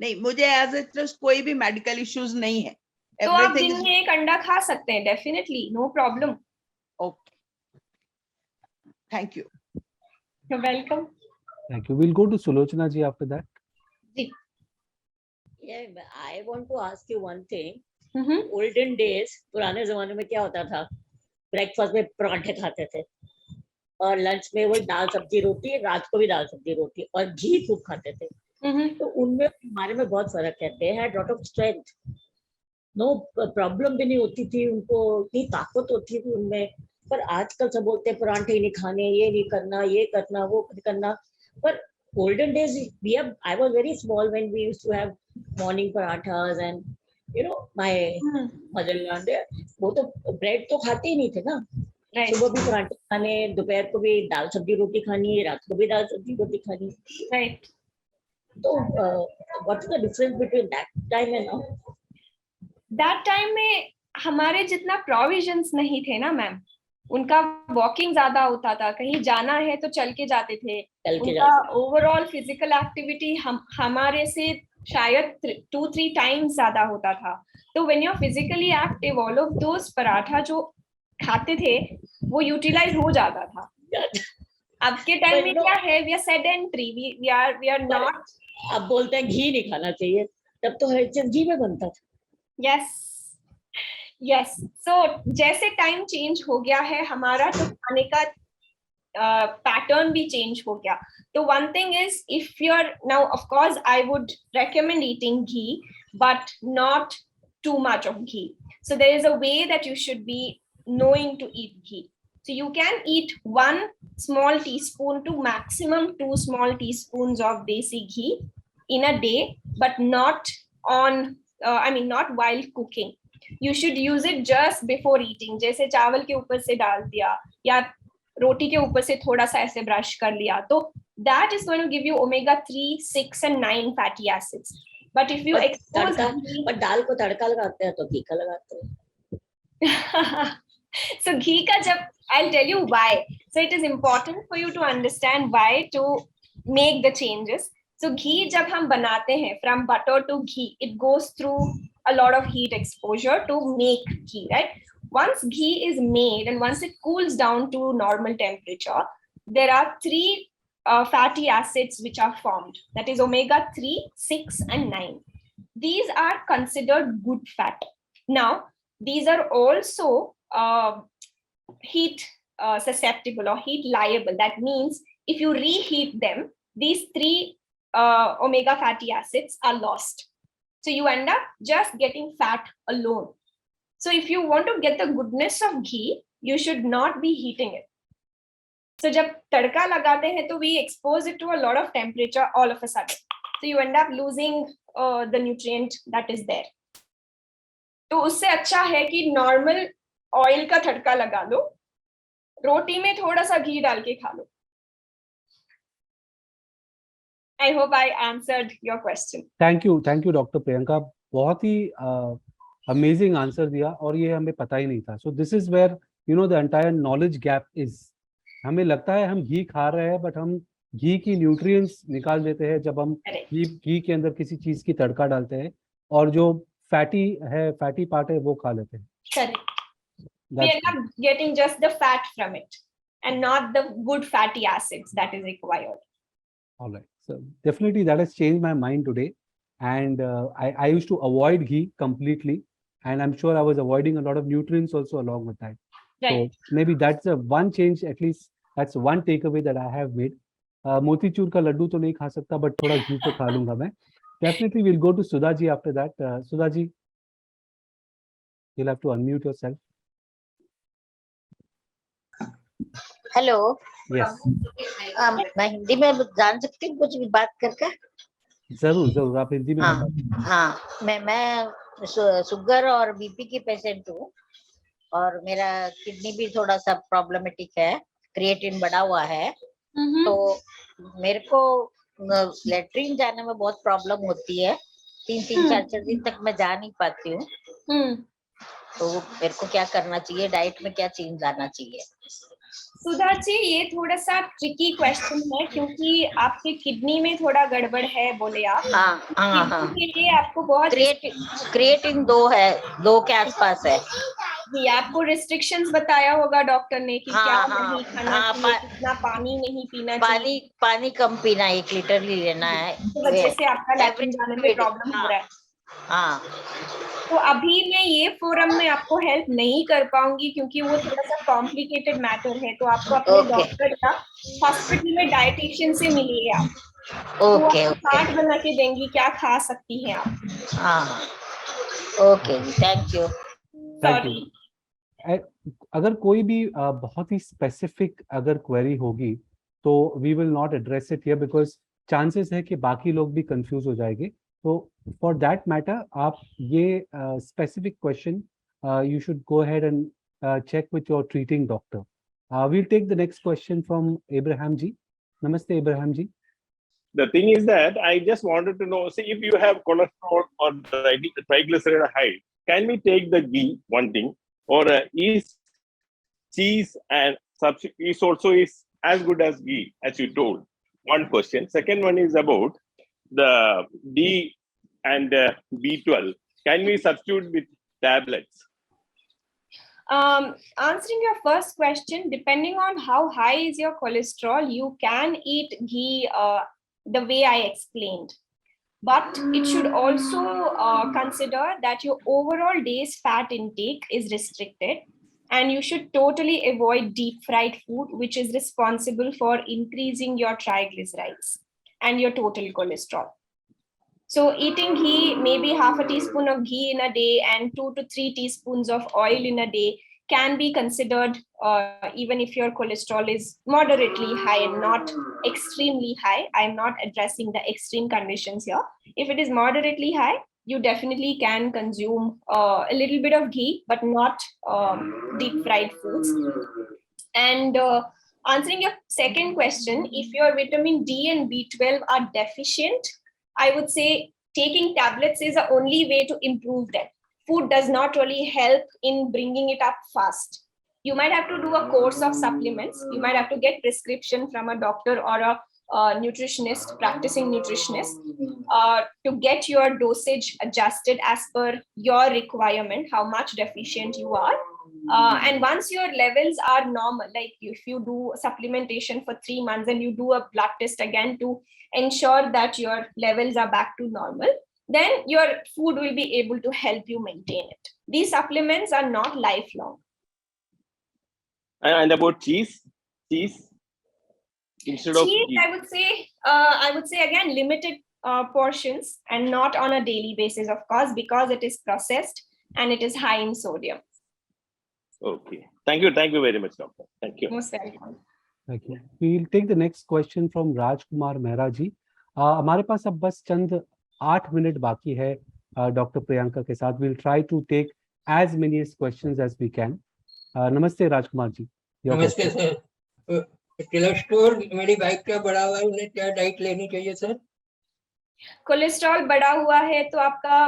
नहीं, मुझे एज ए कोई भी मेडिकल इश्यूज नहीं है. तो आप दिन में एक अंडा खा सकते हैं, definitely, no problem. Okay, thank you. You're welcome. Thank you. We'll go to Sulochana ji after that. जी. Yeah, I want to ask you one thing. Mm-hmm. Olden days, पुराने जमाने में क्या होता था? ब्रेकफास्ट में पराठे खाते थे और लंच में वही दाल सब्जी रोटी, रात को भी दाल सब्जी रोटी और घी खूब खाते थे. तो उनमें हमारे में बहुत फर्क है. They had lot of strength. No problem भी नहीं होती थी उनको, इतनी ताकत होती थी उनमें. पर आजकल सब बोलते हैं पराठे नहीं खाने, ये नहीं करना, ये करना, वो करना. पर olden days, I was very small when we used to have morning parathas, and my mother-in-law, वो तो ब्रेड तो खाते ही नहीं थे ना. सुबह भी पराठे खाने, दोपहर को भी दाल सब्जी रोटी खानी, रात को भी दाल सब्जी रोटी खानी. राइट. तो what is the difference between that time and now? That time में हमारे जितना प्रोविजंस नहीं थे ना मैम. उनका वॉकिंग ज्यादा होता था, कहीं जाना है तो चल के जाते थे. उनका ओवरऑल फिजिकल एक्टिविटी हमारे से शायद 2-3 टाइम्स ज्यादा होता था. तो when you are physically active, all of those paratha जो खाते थे वो यूटिलाइज हो जाता था. अब के टाइम में क्या है, we are sedentary, we are not. अब बोलते हैं घी नहीं खाना चाहिए, तब तो हर चीज घी में बनता था. यस. सो जैसे टाइम चेंज हो गया है, हमारा तो खाने का पैटर्न भी चेंज हो गया. तो one thing is, if you are now, of course I would recommend eating ghee, but not too much of ghee. So there is a way that you should be knowing to eat ghee. So you can eat 1 small teaspoon to maximum 2 small teaspoons of desi ghee in a day, but not not while cooking. You should use it just before eating. जैसे चावल के ऊपर से डाल दिया या रोटी के ऊपर से थोड़ा सा ऐसे ब्रश कर लिया, तो that is going to give you omega-3, 6 and 9 fatty acids. But if you expose but दाल को तड़का लगाते हैं तो तीखा लगाते हैं. So ghee ka jab, I'll tell you why. So it is important for you to understand why to make the changes. So ghee jab hum banate hain, from butter to ghee, it goes through a lot of heat exposure to make ghee, right? Once ghee is made and once it cools down to normal temperature, there are three fatty acids which are formed. That is omega 3, 6, and 9. These are considered good fat. Now, these are also heat susceptible or heat liable. That means if you reheat them, these three omega fatty acids are lost. So you end up just getting fat alone. So if you want to get the goodness of ghee, you should not be heating it. So जब तड़का लगाते हैं तो we expose it to a lot of temperature all of a sudden. So you end up losing the nutrient that is there. तो उससे अच्छा है कि normal oil का तड़का लगा लो, रोटी में थोड़ा सा घी डाल के खा लो. I hope I answered your question. Thank you, Dr. Priyanka. बहुत ही amazing answer दिया और ये हमें पता ही नहीं था. So this is where the entire knowledge gap is. हमें लगता है हम घी खा रहे हैं, बट हम घी की न्यूट्रिएंट्स निकाल देते हैं जब हम घी के अंदर किसी चीज की तड़का डालते हैं, और जो फैटी पार्ट है वो खा लेते हैं. Correct. We end up getting just the fat from it and not the good fatty acids that is required. All right. So definitely that has changed my mind today. And I used to avoid ghee completely. And I'm sure I was avoiding a lot of nutrients also along with that. Right. So maybe that's one change, at least that's one takeaway that I have made. Motichoor का लड्डू तो नहीं खा सकता, but थोड़ा घी तो खा लूंगा मैं. Definitely we'll go to Sudha ji after that. Sudha ji, you'll have to unmute yourself. Hello. Yes. मैं हिंदी में जान सकती हूँ कुछ भी बात करके? जरूर आप हिंदी में बताइए. हाँ, मैं शुगर और बीपी की पेशेंट हूँ और मेरा किडनी भी थोड़ा सा प्रॉब्लमेटिक है, क्रिएटिन बढ़ा हुआ है. तो मेरे को लेटरिन जाने में बहुत प्रॉब्लम होती है. 3-4 दिन तक मैं जा नहीं पाती हूँ. तो मेरे को क्या करना चाहिए, डाइट में क्या चेंज लाना चाहिए? सुधा जी, ये थोड़ा सा ट्रिकी क्वेश्चन है क्योंकि आपके किडनी में थोड़ा गड़बड़ है बोले आप. हाँ. के लिए आपको बहुत क्रिएटिन 2 है, 2 के आसपास है. जी, आपको रिस्ट्रिक्शंस बताया होगा डॉक्टर ने कि क्या नहीं खाना चाहिए, कितना पानी नहीं पीना चाहिए. पानी कम पीना, 1 लीटर ही लेना है. तो वजह से आपका लैट्रिन जाने में प्रॉब्लम हो रहा है. हाँ. तो अभी मैं ये फोरम में आपको हेल्प नहीं कर पाऊंगी क्योंकि वो थोड़ा सा कॉम्प्लिकेटेड मैटर है. तो आपको अपने डॉक्टर या हॉस्पिटल में डाइटिशियन से मिलिए आप. ओके. चार्ट बना के देंगी क्या खा सकती हैं आप. हाँ. Okay, thank you. सॉरी. अगर कोई भी बहुत ही स्पेसिफिक अगर क्वेरी होगी तो we will not address it here, because chances है कि बाकी लोग भी कंफ्यूज हो जाएंगे. तो फॉर दैट मैटर आप ये specific question you should go ahead and check with your treating doctor. We'll take the next question from Abraham ji. Namaste, Abraham ji. The thing is that I just wanted to know, say if you have cholesterol or triglyceride high, can we take the ghee, one thing, or is cheese and is also is as good as ghee, as you told? One question. Second one is about the D and B12. Can we substitute with tablets? Answering your first question, depending on how high is your cholesterol, you can eat ghee the way I explained. But it should also consider that your overall day's fat intake is restricted, and you should totally avoid deep fried food, which is responsible for increasing your triglycerides and your total cholesterol. So eating ghee, maybe half a teaspoon of ghee in a day and 2 to 3 teaspoons of oil in a day can be considered even if your cholesterol is moderately high and not extremely high. I'm not addressing the extreme conditions here. If it is moderately high, you definitely can consume a little bit of ghee, but not deep fried foods. And answering your second question, if your vitamin D and B12 are deficient, I would say taking tablets is the only way to improve that. Food does not really help in bringing it up fast. you might have to do a course of supplements. You might have to get prescription from a doctor or a nutritionist, practicing nutritionist, to get your dosage adjusted as per your requirement, how much deficient you are. And once your levels are normal, like if you do supplementation for 3 months and you do a blood test again to ensure that your levels are back to normal, then your food will be able to help you maintain it. These supplements are not lifelong. And about cheese instead of Cheese, ghee. I would say again, limited portions and not on a daily basis, of course, because it is processed and it is high in sodium. Okay. Thank you very much, doctor. Thank you. Most welcome. Thank you. We'll take the next question from राजकुमार मेहरा जी. हमारे पास अब बस चंद 8 minute बाकी है doctor Priyanka के साथ. We'll try to take as many questions as we can. नमस्ते राजकुमार जी. नमस्ते sir. Cholesterol मेरी वाइफ का बढ़ा हुआ है, उन्हें क्या डाइट लेनी चाहिए सर? कोलेस्ट्रॉल बढ़ा हुआ है तो आपका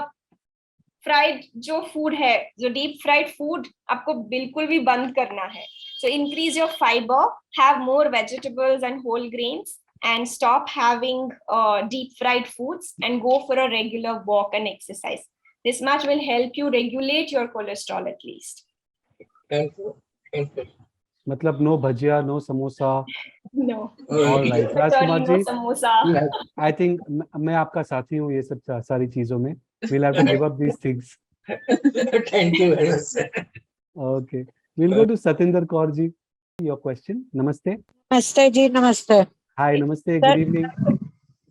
फ्राइड जो फूड है, जो डीप फ्राइड फूड, आपको बिल्कुल भी बंद करना है. So increase your fiber, have more vegetables and whole grains, and stop having deep fried foods and go for a regular walk and exercise. This much will help you regulate your cholesterol at least. Thank you. मतलब no bhajiya, no samosa. No. All right. Rajkumar No ji, samosa. I think मैं आपका साथी हूँ ये सब सारी चीजों में. We'll have to give up these things. Thank you very much sir. Okay. We'll go to Satinder Kaur ji. Your question. Namaste. नमस्ते जी. नमस्ते. Hi. Namaste. Sir. Good evening.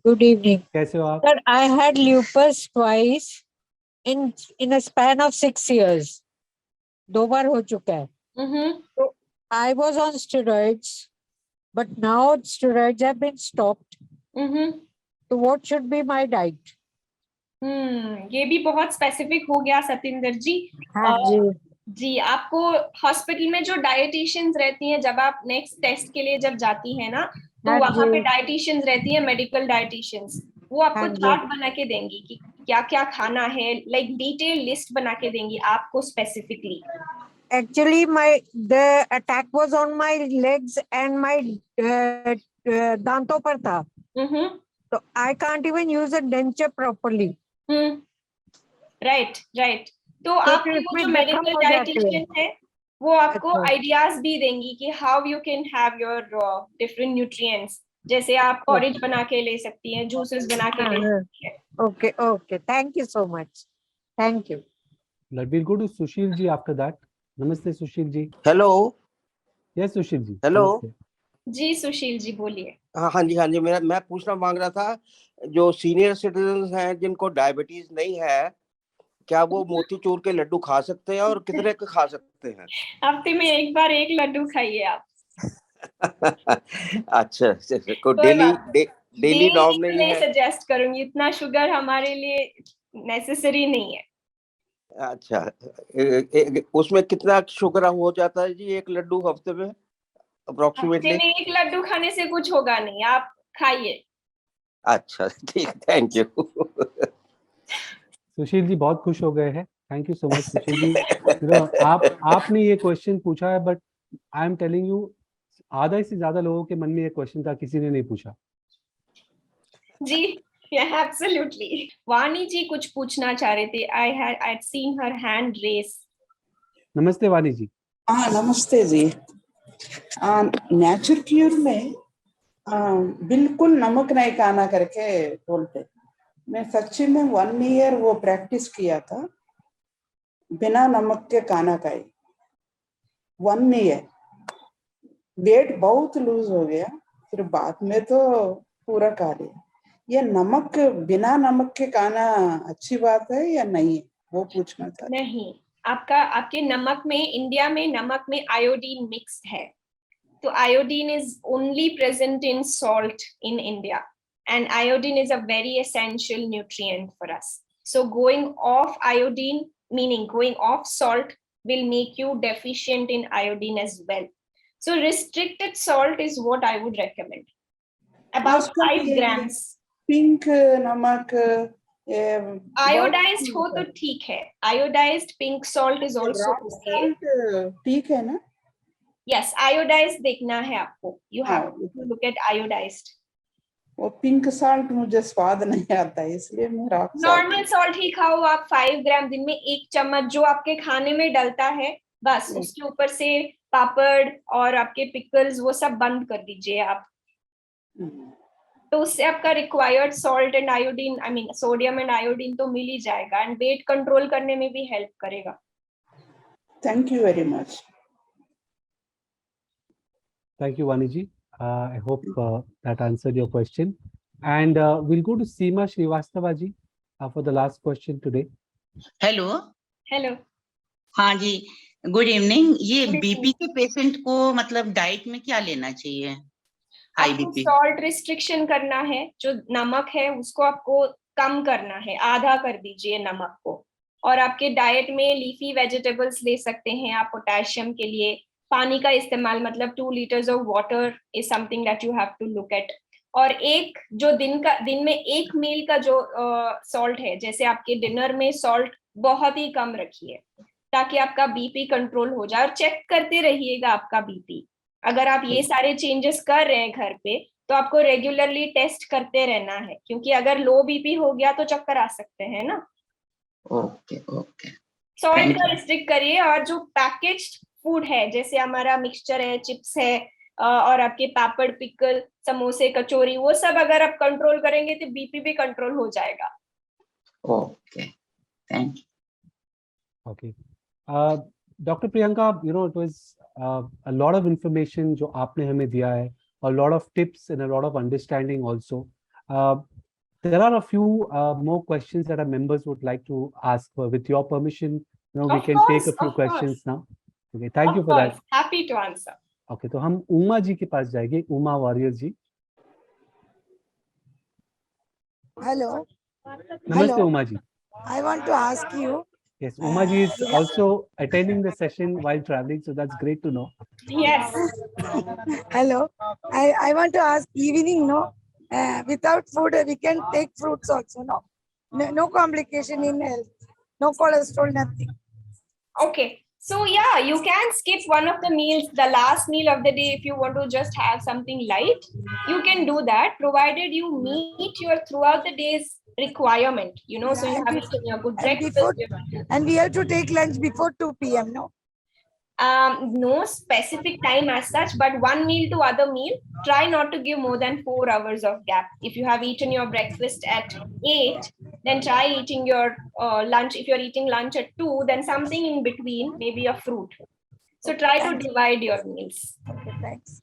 Good evening. कैसे हो आप? Sir, I had lupus twice in a span of 6 years. 2 बार हो चुका है. So I was on steroids, but now steroids have been stopped. So what should be my diet? ये भी बहुत specific हो गया सतिंदर जी. हाँ जी. जी, आपको हॉस्पिटल में जो डायटिशियंस रहती हैं, जब आप नेक्स्ट टेस्ट के लिए जब जाती हैं ना, तो हाँ वहां जी. पे डायटिशियंस रहती हैं, मेडिकल डायटिशियंस. वो आपको हाँ जी. चार्ट बना के देंगी कि क्या क्या खाना है, लाइक डिटेल लिस्ट बना के देंगी आपको specifically. Actually, the attack was on my legs and my दांतों पर था. So I can't even use a denture properly. Right. तो आपकी वो जो मेडिकल डायटिशियन है, वो आपको आइडियाज भी देंगी कि how you can have your different nutrients. जैसे आप पॉरेज बना के ले सकती हैं, जूसेस बना के ले सकती हैं. Okay. Thank you so much. Thank you. We'll go to Sushil ji after that. Namaste Sushil ji. Hello. Yes Sushil ji. Hello. जी सुशील जी बोलिए. हाँ जी. मैं पूछना मांग रहा था, जो सीनियर सिटीजन हैं जिनको डायबिटीज नहीं है, क्या वो मोतीचूर के लड्डू खा सकते हैं और कितने के खा सकते हैं? हफ्ते में एक बार एक लड्डू खाइए आप. अच्छा. को डेली नॉर्म नहीं है? सजेस्ट करूंगी, इतना शुगर हमारे लिए नेसेसरी नहीं है. अच्छा. उसमें कितना शुगर हो जाता है जी एक लड्डू हफ्ते में अप्रोक्सीमेटली? हफ्ते में एक लड्डू खाने से कुछ होगा नहीं, आप खाइए. अच्छा ठीक. Thank you. सुशील जी बहुत खुश हो गए हैं. Thank you so much Sushil ji. आपने ये क्वेश्चन पूछा है, but I am telling you, आधा से ज्यादा लोगों के मन में ये क्वेश्चन था, किसी ने नहीं पूछा. जी, एब्सोल्युटली. वाणी जी कुछ पूछना चाह रहे थे. I had seen her hand raise. नमस्ते वाणी जी. नमस्ते जी. नेचर क्यूर में बिल्कुल नमक नहीं खाना करके बोलते. मैं सच्ची में 1 ईयर वो प्रैक्टिस किया था, बिना नमक के खाना खाई. 1 ईयर वेट बहुत लूज हो गया, फिर बाद में तो पूरा खा लिया. ये नमक, बिना नमक के खाना अच्छी बात है या नहीं, वो पूछना था. नहीं, आपके नमक में, इंडिया में नमक में आयोडीन मिक्स है. तो iodine is only present in salt in India, and iodine is a very essential nutrient for us. So going off iodine, meaning going off salt, will make you deficient in iodine as well. So restricted salt is what I would recommend. About 5 grams. Pink namak iodized हो तो ठीक है. Iodized pink salt is also okay. ठीक है ना? Yes, iodized देखना है आपको. You have to look at iodized. वो पिंक साल्ट मुझे स्वाद नहीं आता है, इसलिए मैं रॉक नॉर्मल सॉल्ट ही खाओ आप. 5 ग्राम दिन में 1 चम्मच जो आपके खाने में डलता है, बस उसके ऊपर से पापड़ और आपके पिकल्स वो सब बंद कर दीजिए आप. तो उससे आपका required salt and iodine, I mean sodium and iodine तो मिल ही जाएगा एंड वेट कंट्रोल करने में भी हेल्प करेगा. Thank you very much. Thank you, Vaniji. I hope that answered your question. And we'll go to Seema Srivastava ji for the last question today. Hello. Hello. हाँ जी, good evening. ये BP के patient को मतलब diet में क्या लेना चाहिए? High BP. Salt restriction करना है. जो नमक है उसको आपको कम करना है, आधा कर दीजिए नमक को. और आपके डाइट में लीफी वेजिटेबल्स ले सकते हैं आप पोटेशियम के लिए. पानी का इस्तेमाल, मतलब 2 liters of water is something that you have to look at. और एक जो दिन में एक मील का जो सॉल्ट है, जैसे आपके डिनर में सॉल्ट बहुत ही कम रखिए ताकि आपका बीपी कंट्रोल हो जाए. और चेक करते रहिएगा आपका बीपी. अगर आप ये सारे चेंजेस कर रहे हैं घर पे तो आपको रेगुलरली टेस्ट करते रहना है, क्योंकि अगर लो बीपी हो गया तो चक्कर आ सकते हैं ना. Okay okay. सॉल्ट का रिस्ट्रिक्ट करिए. और जो पैकेज्ड फूड है, जैसे हमारा मिक्सचर है, चिप्स है और आपके पापड़, पिकल, समोसे, कचौरी, वो सब अगर आप कंट्रोल करेंगे तो बीपी भी कंट्रोल हो जाएगा. Okay, thank you. Okay. Dr. Priyanka, you know, it was a lot of information जो आपने हमें दिया है, a lot of tips and a lot of understanding also. There are a few more questions that our members would like to ask. With your permission, you know, we can take a few questions now. Okay, thank you for that. Happy to answer. Okay, तो हम उमा जी के पास जाएंगे. Uma warrior ji. Hello. Namaste, Uma ji. I want to ask you. Yes, Uma ji is also attending the session while traveling, so that's great to know. Yes. Hello. I want to ask evening, no? Without food, we can take fruits also, no? No complication in health. No cholesterol, nothing. Okay. So yeah, you can skip one of the meals, the last meal of the day, if you want to just have something light. You can do that, provided you meet your throughout the day's requirement. You know, so you have eaten a good breakfast. And we have to take lunch before 2 p.m. No. No specific time as such, but one meal to other meal, try not to give more than 4 hours of gap. If you have eaten your breakfast at 8, then try eating your lunch. If you're eating lunch at 2, then something in between, maybe a fruit. So try to divide your meals. Okay, thanks.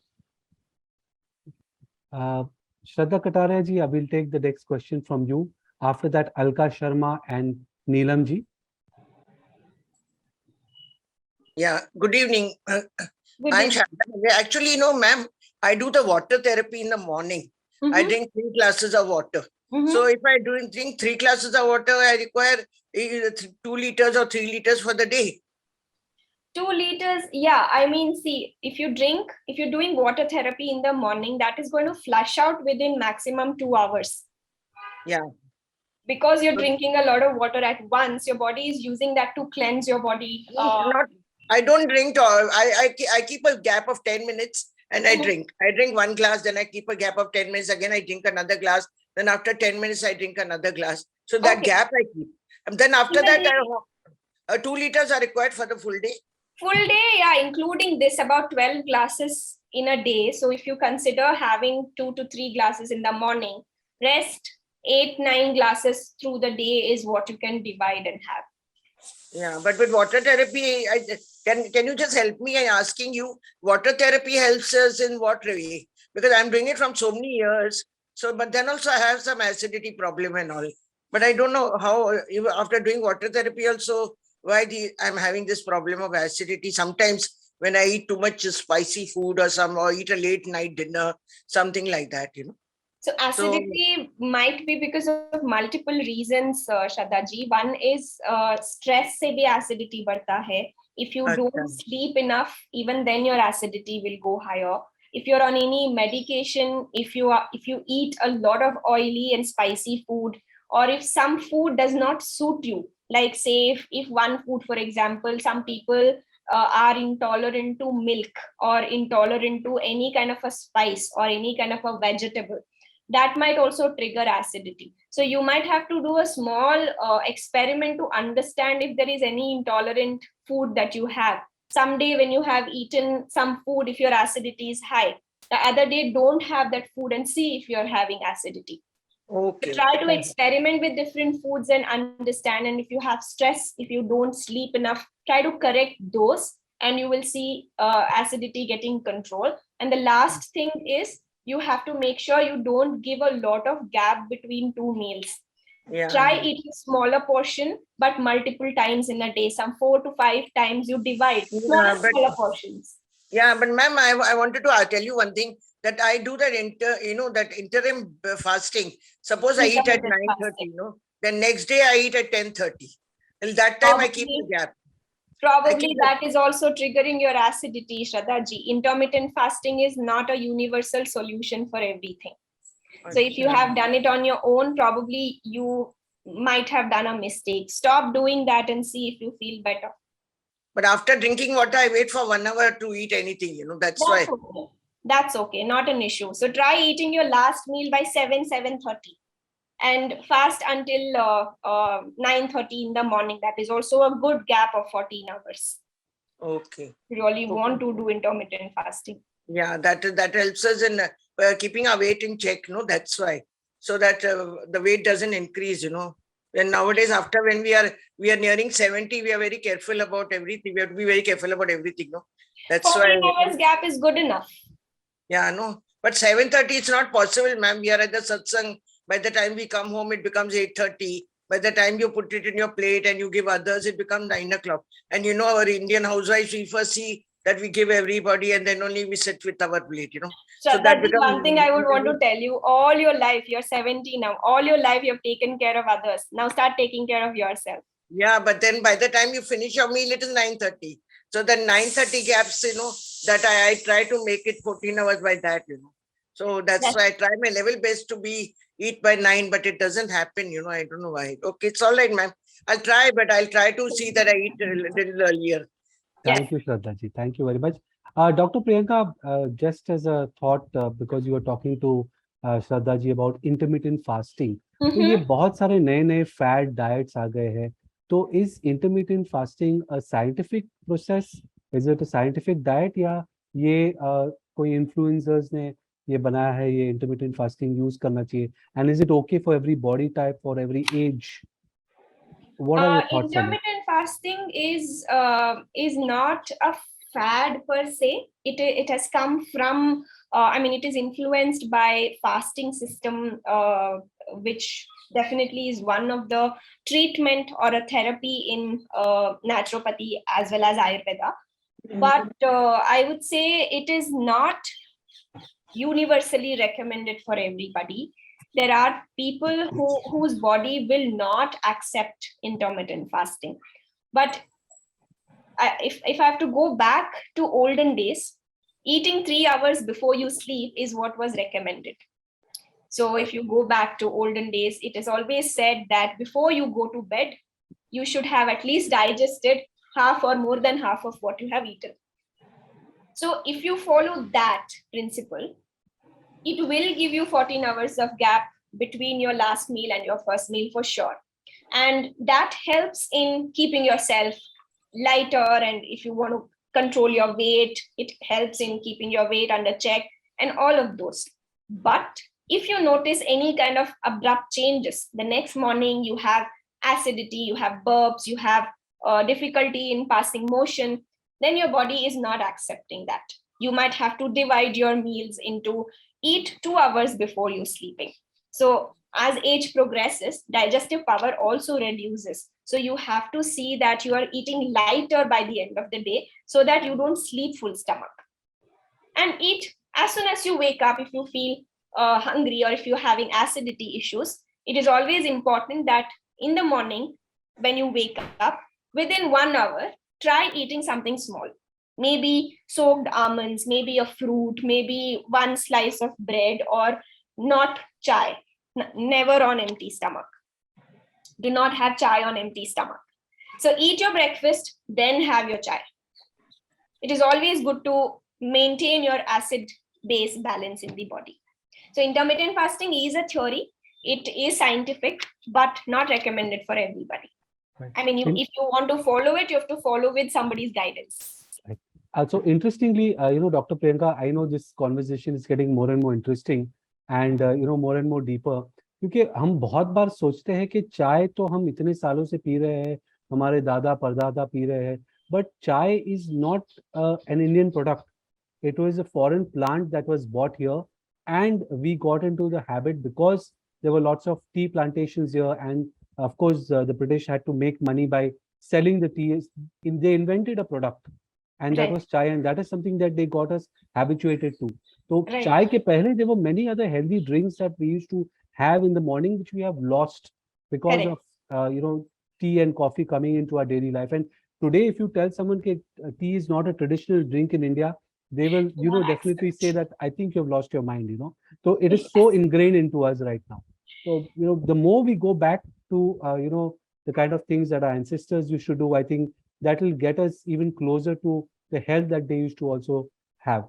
Shraddha Kataria ji, I will take the next question from you. After that, Alka Sharma and Neelam ji. Yeah, good evening. I'm Shraddha. Actually, you know, ma'am, I do the water therapy in the morning. I drink 3 glasses of water. So if I drink 3 glasses of water, I require 2 liters or 3 liters for the day. 2 liters, yeah. I mean, see, if you're doing water therapy in the morning, that is going to flush out within maximum 2 hours. Yeah. Because you're drinking a lot of water at once, your body is using that to cleanse your body. I don't drink all. I keep a gap of 10 minutes and I drink. I drink 1 glass, then I keep a gap of 10 minutes. Again, I drink another glass. Then after 10 minutes, I drink another glass. So that gap I keep. And then after that, 2 liters are required for the full day. Full day, yeah, including this, about 12 glasses in a day. So if you consider having 2 to 3 glasses in the morning, rest 8-9 glasses through the day is what you can divide and have. Yeah, but with water therapy, can you just help me? I'm asking you, water therapy helps us in what way? Because I'm doing it from so many years. So, but then also I have some acidity problem and all. But I don't know how, after doing water therapy also, why I'm having this problem of acidity. Sometimes when I eat too much spicy food or eat a late night dinner, something like that, you know. So acidity might be because of multiple reasons, Shraddha ji. One is stress se bhi acidity badhta hai. If you don't sleep enough, even then your acidity will go higher. If you're on any medication, if you eat a lot of oily and spicy food, or if some food does not suit you, like say if one food, for example, some people are intolerant to milk or intolerant to any kind of a spice or any kind of a vegetable, that might also trigger acidity. So you might have to do a small experiment to understand if there is any intolerant food that you have. Someday when you have eaten some food, if your acidity is high, the other day don't have that food and see if you're having acidity. Okay. So try to experiment with different foods and understand. And if you have stress, if you don't sleep enough, try to correct those and you will see acidity getting control. And the last thing is you have to make sure you don't give a lot of gap between two meals. Yeah. Try eating smaller portion, but multiple times in a day, some 4 to 5 times you divide smaller portions. Yeah, but ma'am, I wanted to tell you one thing, that I do that that interim fasting. Suppose I eat at 9:30, then next day I eat at 10:30. Till that time I keep the gap. Probably that is also triggering your acidity, Shraddha ji. Intermittent fasting is not a universal solution for everything. So if you have done it on your own, probably you might have done a mistake. Stop doing that and see if you feel better. But after drinking water, I wait for 1 hour to eat anything, that's why. Okay. That's okay, not an issue. So try eating your last meal by 7:30 and fast until 9:30 in the morning. That is also a good gap of 14 hours. Okay. You really want to do intermittent fasting. Yeah, that helps us in keeping our weight in check, that's why. So that the weight doesn't increase, And nowadays, when we are nearing 70, we are very careful about everything. We have to be very careful about everything, That's 14 why. hours gap is good enough. Yeah, no. But 7:30, it's not possible, ma'am. We are at the satsang. By the time we come home, it becomes 8:30. By the time you put it in your plate and you give others, it becomes 9 o'clock. And our Indian housewives, we first see that we give everybody and then only we sit with our plate, So that is one thing I would want to tell you. All your life, you're 70 now. All your life, you've taken care of others. Now start taking care of yourself. Yeah, but then by the time you finish your meal, it is 9:30. So the 9:30 gaps, that I try to make it 14 hours by that, So that's why I try my level best to eat by 9, but it doesn't happen, I don't know why. Okay, it's all right, ma'am. I'll try, but I'll try to see that I eat a little earlier. Thank you, Shraddha ji. Thank you very much. Dr. Priyanka, just as a thought, because you were talking to Shraddha ji about intermittent fasting, तो ये बहुत सारे नए fad diets आ गए हैं. तो is intermittent fasting a scientific process? Is it a scientific diet या ये कोई influencers ने ये बनाया है, ये intermittent fasting use करना चाहिए? And is it okay for every body type, for every age? What are your thoughts on it? Intermittent fasting is not a fad per se. It has come from, it is influenced by fasting system, which definitely is one of the treatment or a therapy in naturopathy as well as Ayurveda. But I would say it is not universally recommended for everybody. There are people whose body will not accept intermittent fasting. But if I have to go back to olden days, eating 3 hours before you sleep is what was recommended. So if you go back to olden days, it is always said that before you go to bed, you should have at least digested half or more than half of what you have eaten. So if you follow that principle, it will give you 14 hours of gap between your last meal and your first meal for sure. And that helps in keeping yourself lighter. And if you want to control your weight, it helps in keeping your weight under check and all of those. But if you notice any kind of abrupt changes, the next morning you have acidity, you have burps, you have difficulty in passing motion, then your body is not accepting that. You might have to divide your meals into eat 2 hours before you sleeping. So as age progresses, digestive power also reduces. So you have to see that you are eating lighter by the end of the day so that you don't sleep full stomach. And eat as soon as you wake up. If you feel hungry or if you're having acidity issues, it is always important that in the morning when you wake up, within 1 hour, try eating something small. Maybe soaked almonds, maybe a fruit, maybe one slice of bread, or not chai. Never on empty stomach. Do not have chai on empty stomach. So eat your breakfast, then have your chai. it is always good to maintain your acid base balance in the body. So intermittent fasting is a theory. It is scientific, but not recommended for everybody. Right. I mean, if you want to follow it, you have to follow with somebody's guidance. Right. So interestingly, Dr. Priyanka, I know this conversation is getting more and more interesting and, more and more deeper. क्योंकि हम बहुत बार सोचते हैं कि चाय तो हम इतने सालों से पी रहे हैं, हमारे दादा परदादा पी रहे हैं, but chai is not an Indian product. It was a foreign plant that was bought here, and we got into the habit because there were lots of tea plantations here, and of course the British had to make money by selling the tea. They invented a product, and that Right. was chai, and that is something that they got us habituated to. So Right. chai ke pehle there were many other healthy drinks that we used to have in the morning, which we have lost because Correct. of tea and coffee coming into our daily life. And today, if you tell someone that tea is not a traditional drink in India, they will, Not definitely accept. say that I think you've lost your mind, So it is so ingrained into us right now. So, the more we go back to, the kind of things that our ancestors used to do, I think that will get us even closer to the health that they used to also have.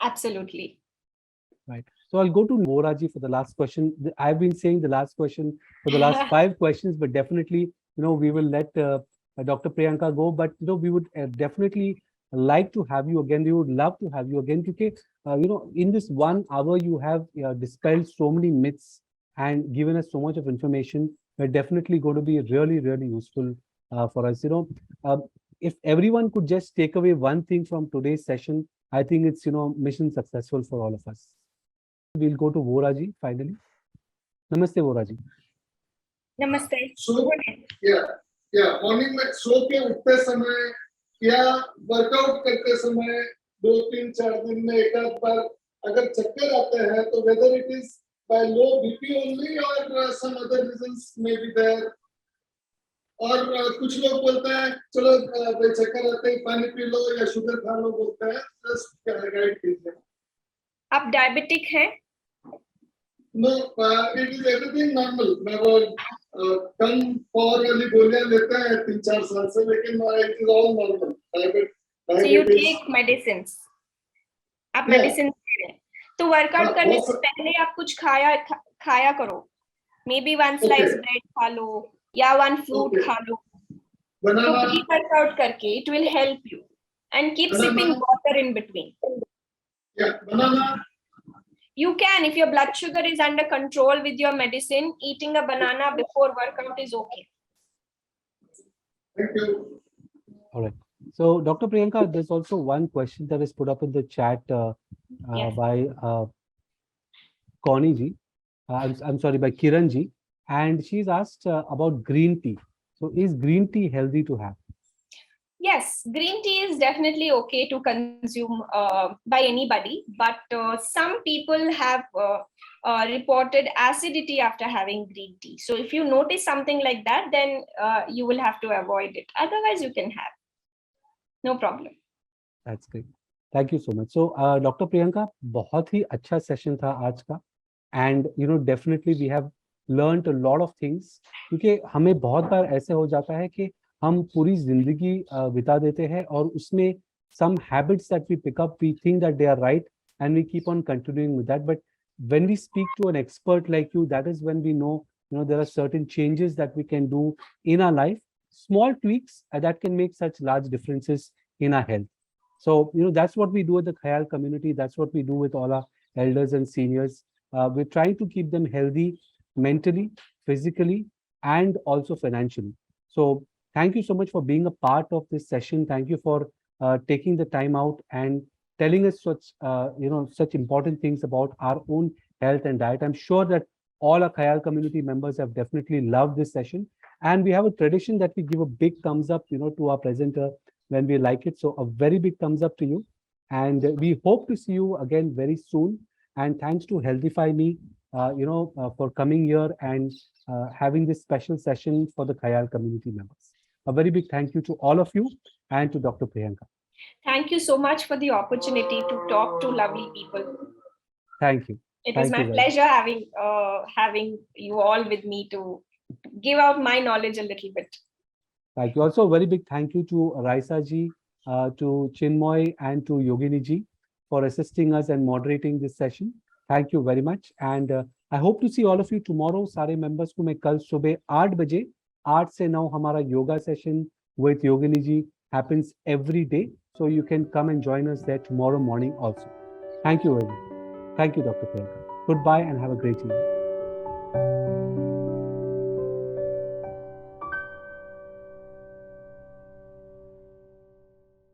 Absolutely. Right. So I'll go to Voraji for the last question. I've been saying the last question for the last 5 questions, but definitely, we will let Dr. Priyanka go. But, we would definitely like to have you again. We would love to have you again because, in this 1 hour, you have dispelled so many myths and given us so much of information. We're definitely going to be really, really useful for us. If everyone could just take away one thing from today's session, I think it's, mission successful for all of us. We'll go to Voraji finally. Namaste, Voraji. Namaste. So, yeah, morning में सो के उठते समय या workout करते समय 2-3-4 दिन में एक आध बार अगर चक्कर आते हैं तो whether it is by low BP only or some other reasons may be there. और कुछ लोग बोलते हैं चलो भाई चक्कर आते ही पानी पी लो या शुगर खा लो बोलते हैं, जस्ट गाइड कीजिए. आप डायबिटिक हैं? No, it is everything normal. मैं वो कम पावर वाली गोलियां लेते हैं 3-4 साल से, लेकिन it is all normal. So you take medicines. आप medicine ले रहे हैं. तो वर्कआउट करने से पहले आप कुछ खाया करो. Maybe 1 slice bread खा लो या 1 fruit खा लो. तो pre-workout करके it will help you. And keep sipping water in between. Yeah, banana. You can, if your blood sugar is under control with your medicine, eating a banana before workout is okay. Thank you. All right. So, Dr. Priyanka, there's also one question that is put up in the chat by Connie ji. I'm sorry, by Kiran ji. And she's asked about green tea. So, is green tea healthy to have? Yes, green tea is definitely okay to consume by anybody, but some people have reported acidity after having green tea. So if you notice something like that, then you will have to avoid it. Otherwise, you can have. No problem. That's great. Thank you so much. So, Dr. Priyanka, बहुत ही अच्छा session था आज का. And, definitely we have learned a lot of things. क्योंकि हमें बहुत बार ऐसे हो जाता है कि हम पूरी जिंदगी बिता देते हैं और उसमें some habits that we pick up, we think that they are right and we keep on continuing with that. But when we speak to an expert like you, that is when we know, there are certain changes that we can do in our life, small tweaks that can make such large differences in our health. So, that's what we do at the Khayal community. That's what we do with all our elders and seniors. We're trying to keep them healthy mentally, physically, and also financially. So, thank you so much for being a part of this session. Thank you for taking the time out and telling us such important things about our own health and diet. I'm sure that all our Khayal community members have definitely loved this session. And we have a tradition that we give a big thumbs up, to our presenter when we like it. So a very big thumbs up to you. And we hope to see you again very soon. And thanks to Healthify Me, for coming here and having this special session for the Khayal community members. A very big thank you to all of you and to Dr. Priyanka. Thank you so much for the opportunity to talk to lovely people. Thank you. It was my pleasure having you all with me to give out my knowledge a little bit. Thank you. Also, a very big thank you to Raisa ji, to Chinmoy and to Yogini ji for assisting us and moderating this session. Thank you very much. And I hope to see all of you tomorrow. सारे members को मैं कल सुबह 8 बजे 8 से 9 हमारा yoga session with Yogini ji happens every day. So you can come and join us there tomorrow morning also. Thank you, everyone. Thank you, Dr. Priyanka. Goodbye and have a great evening.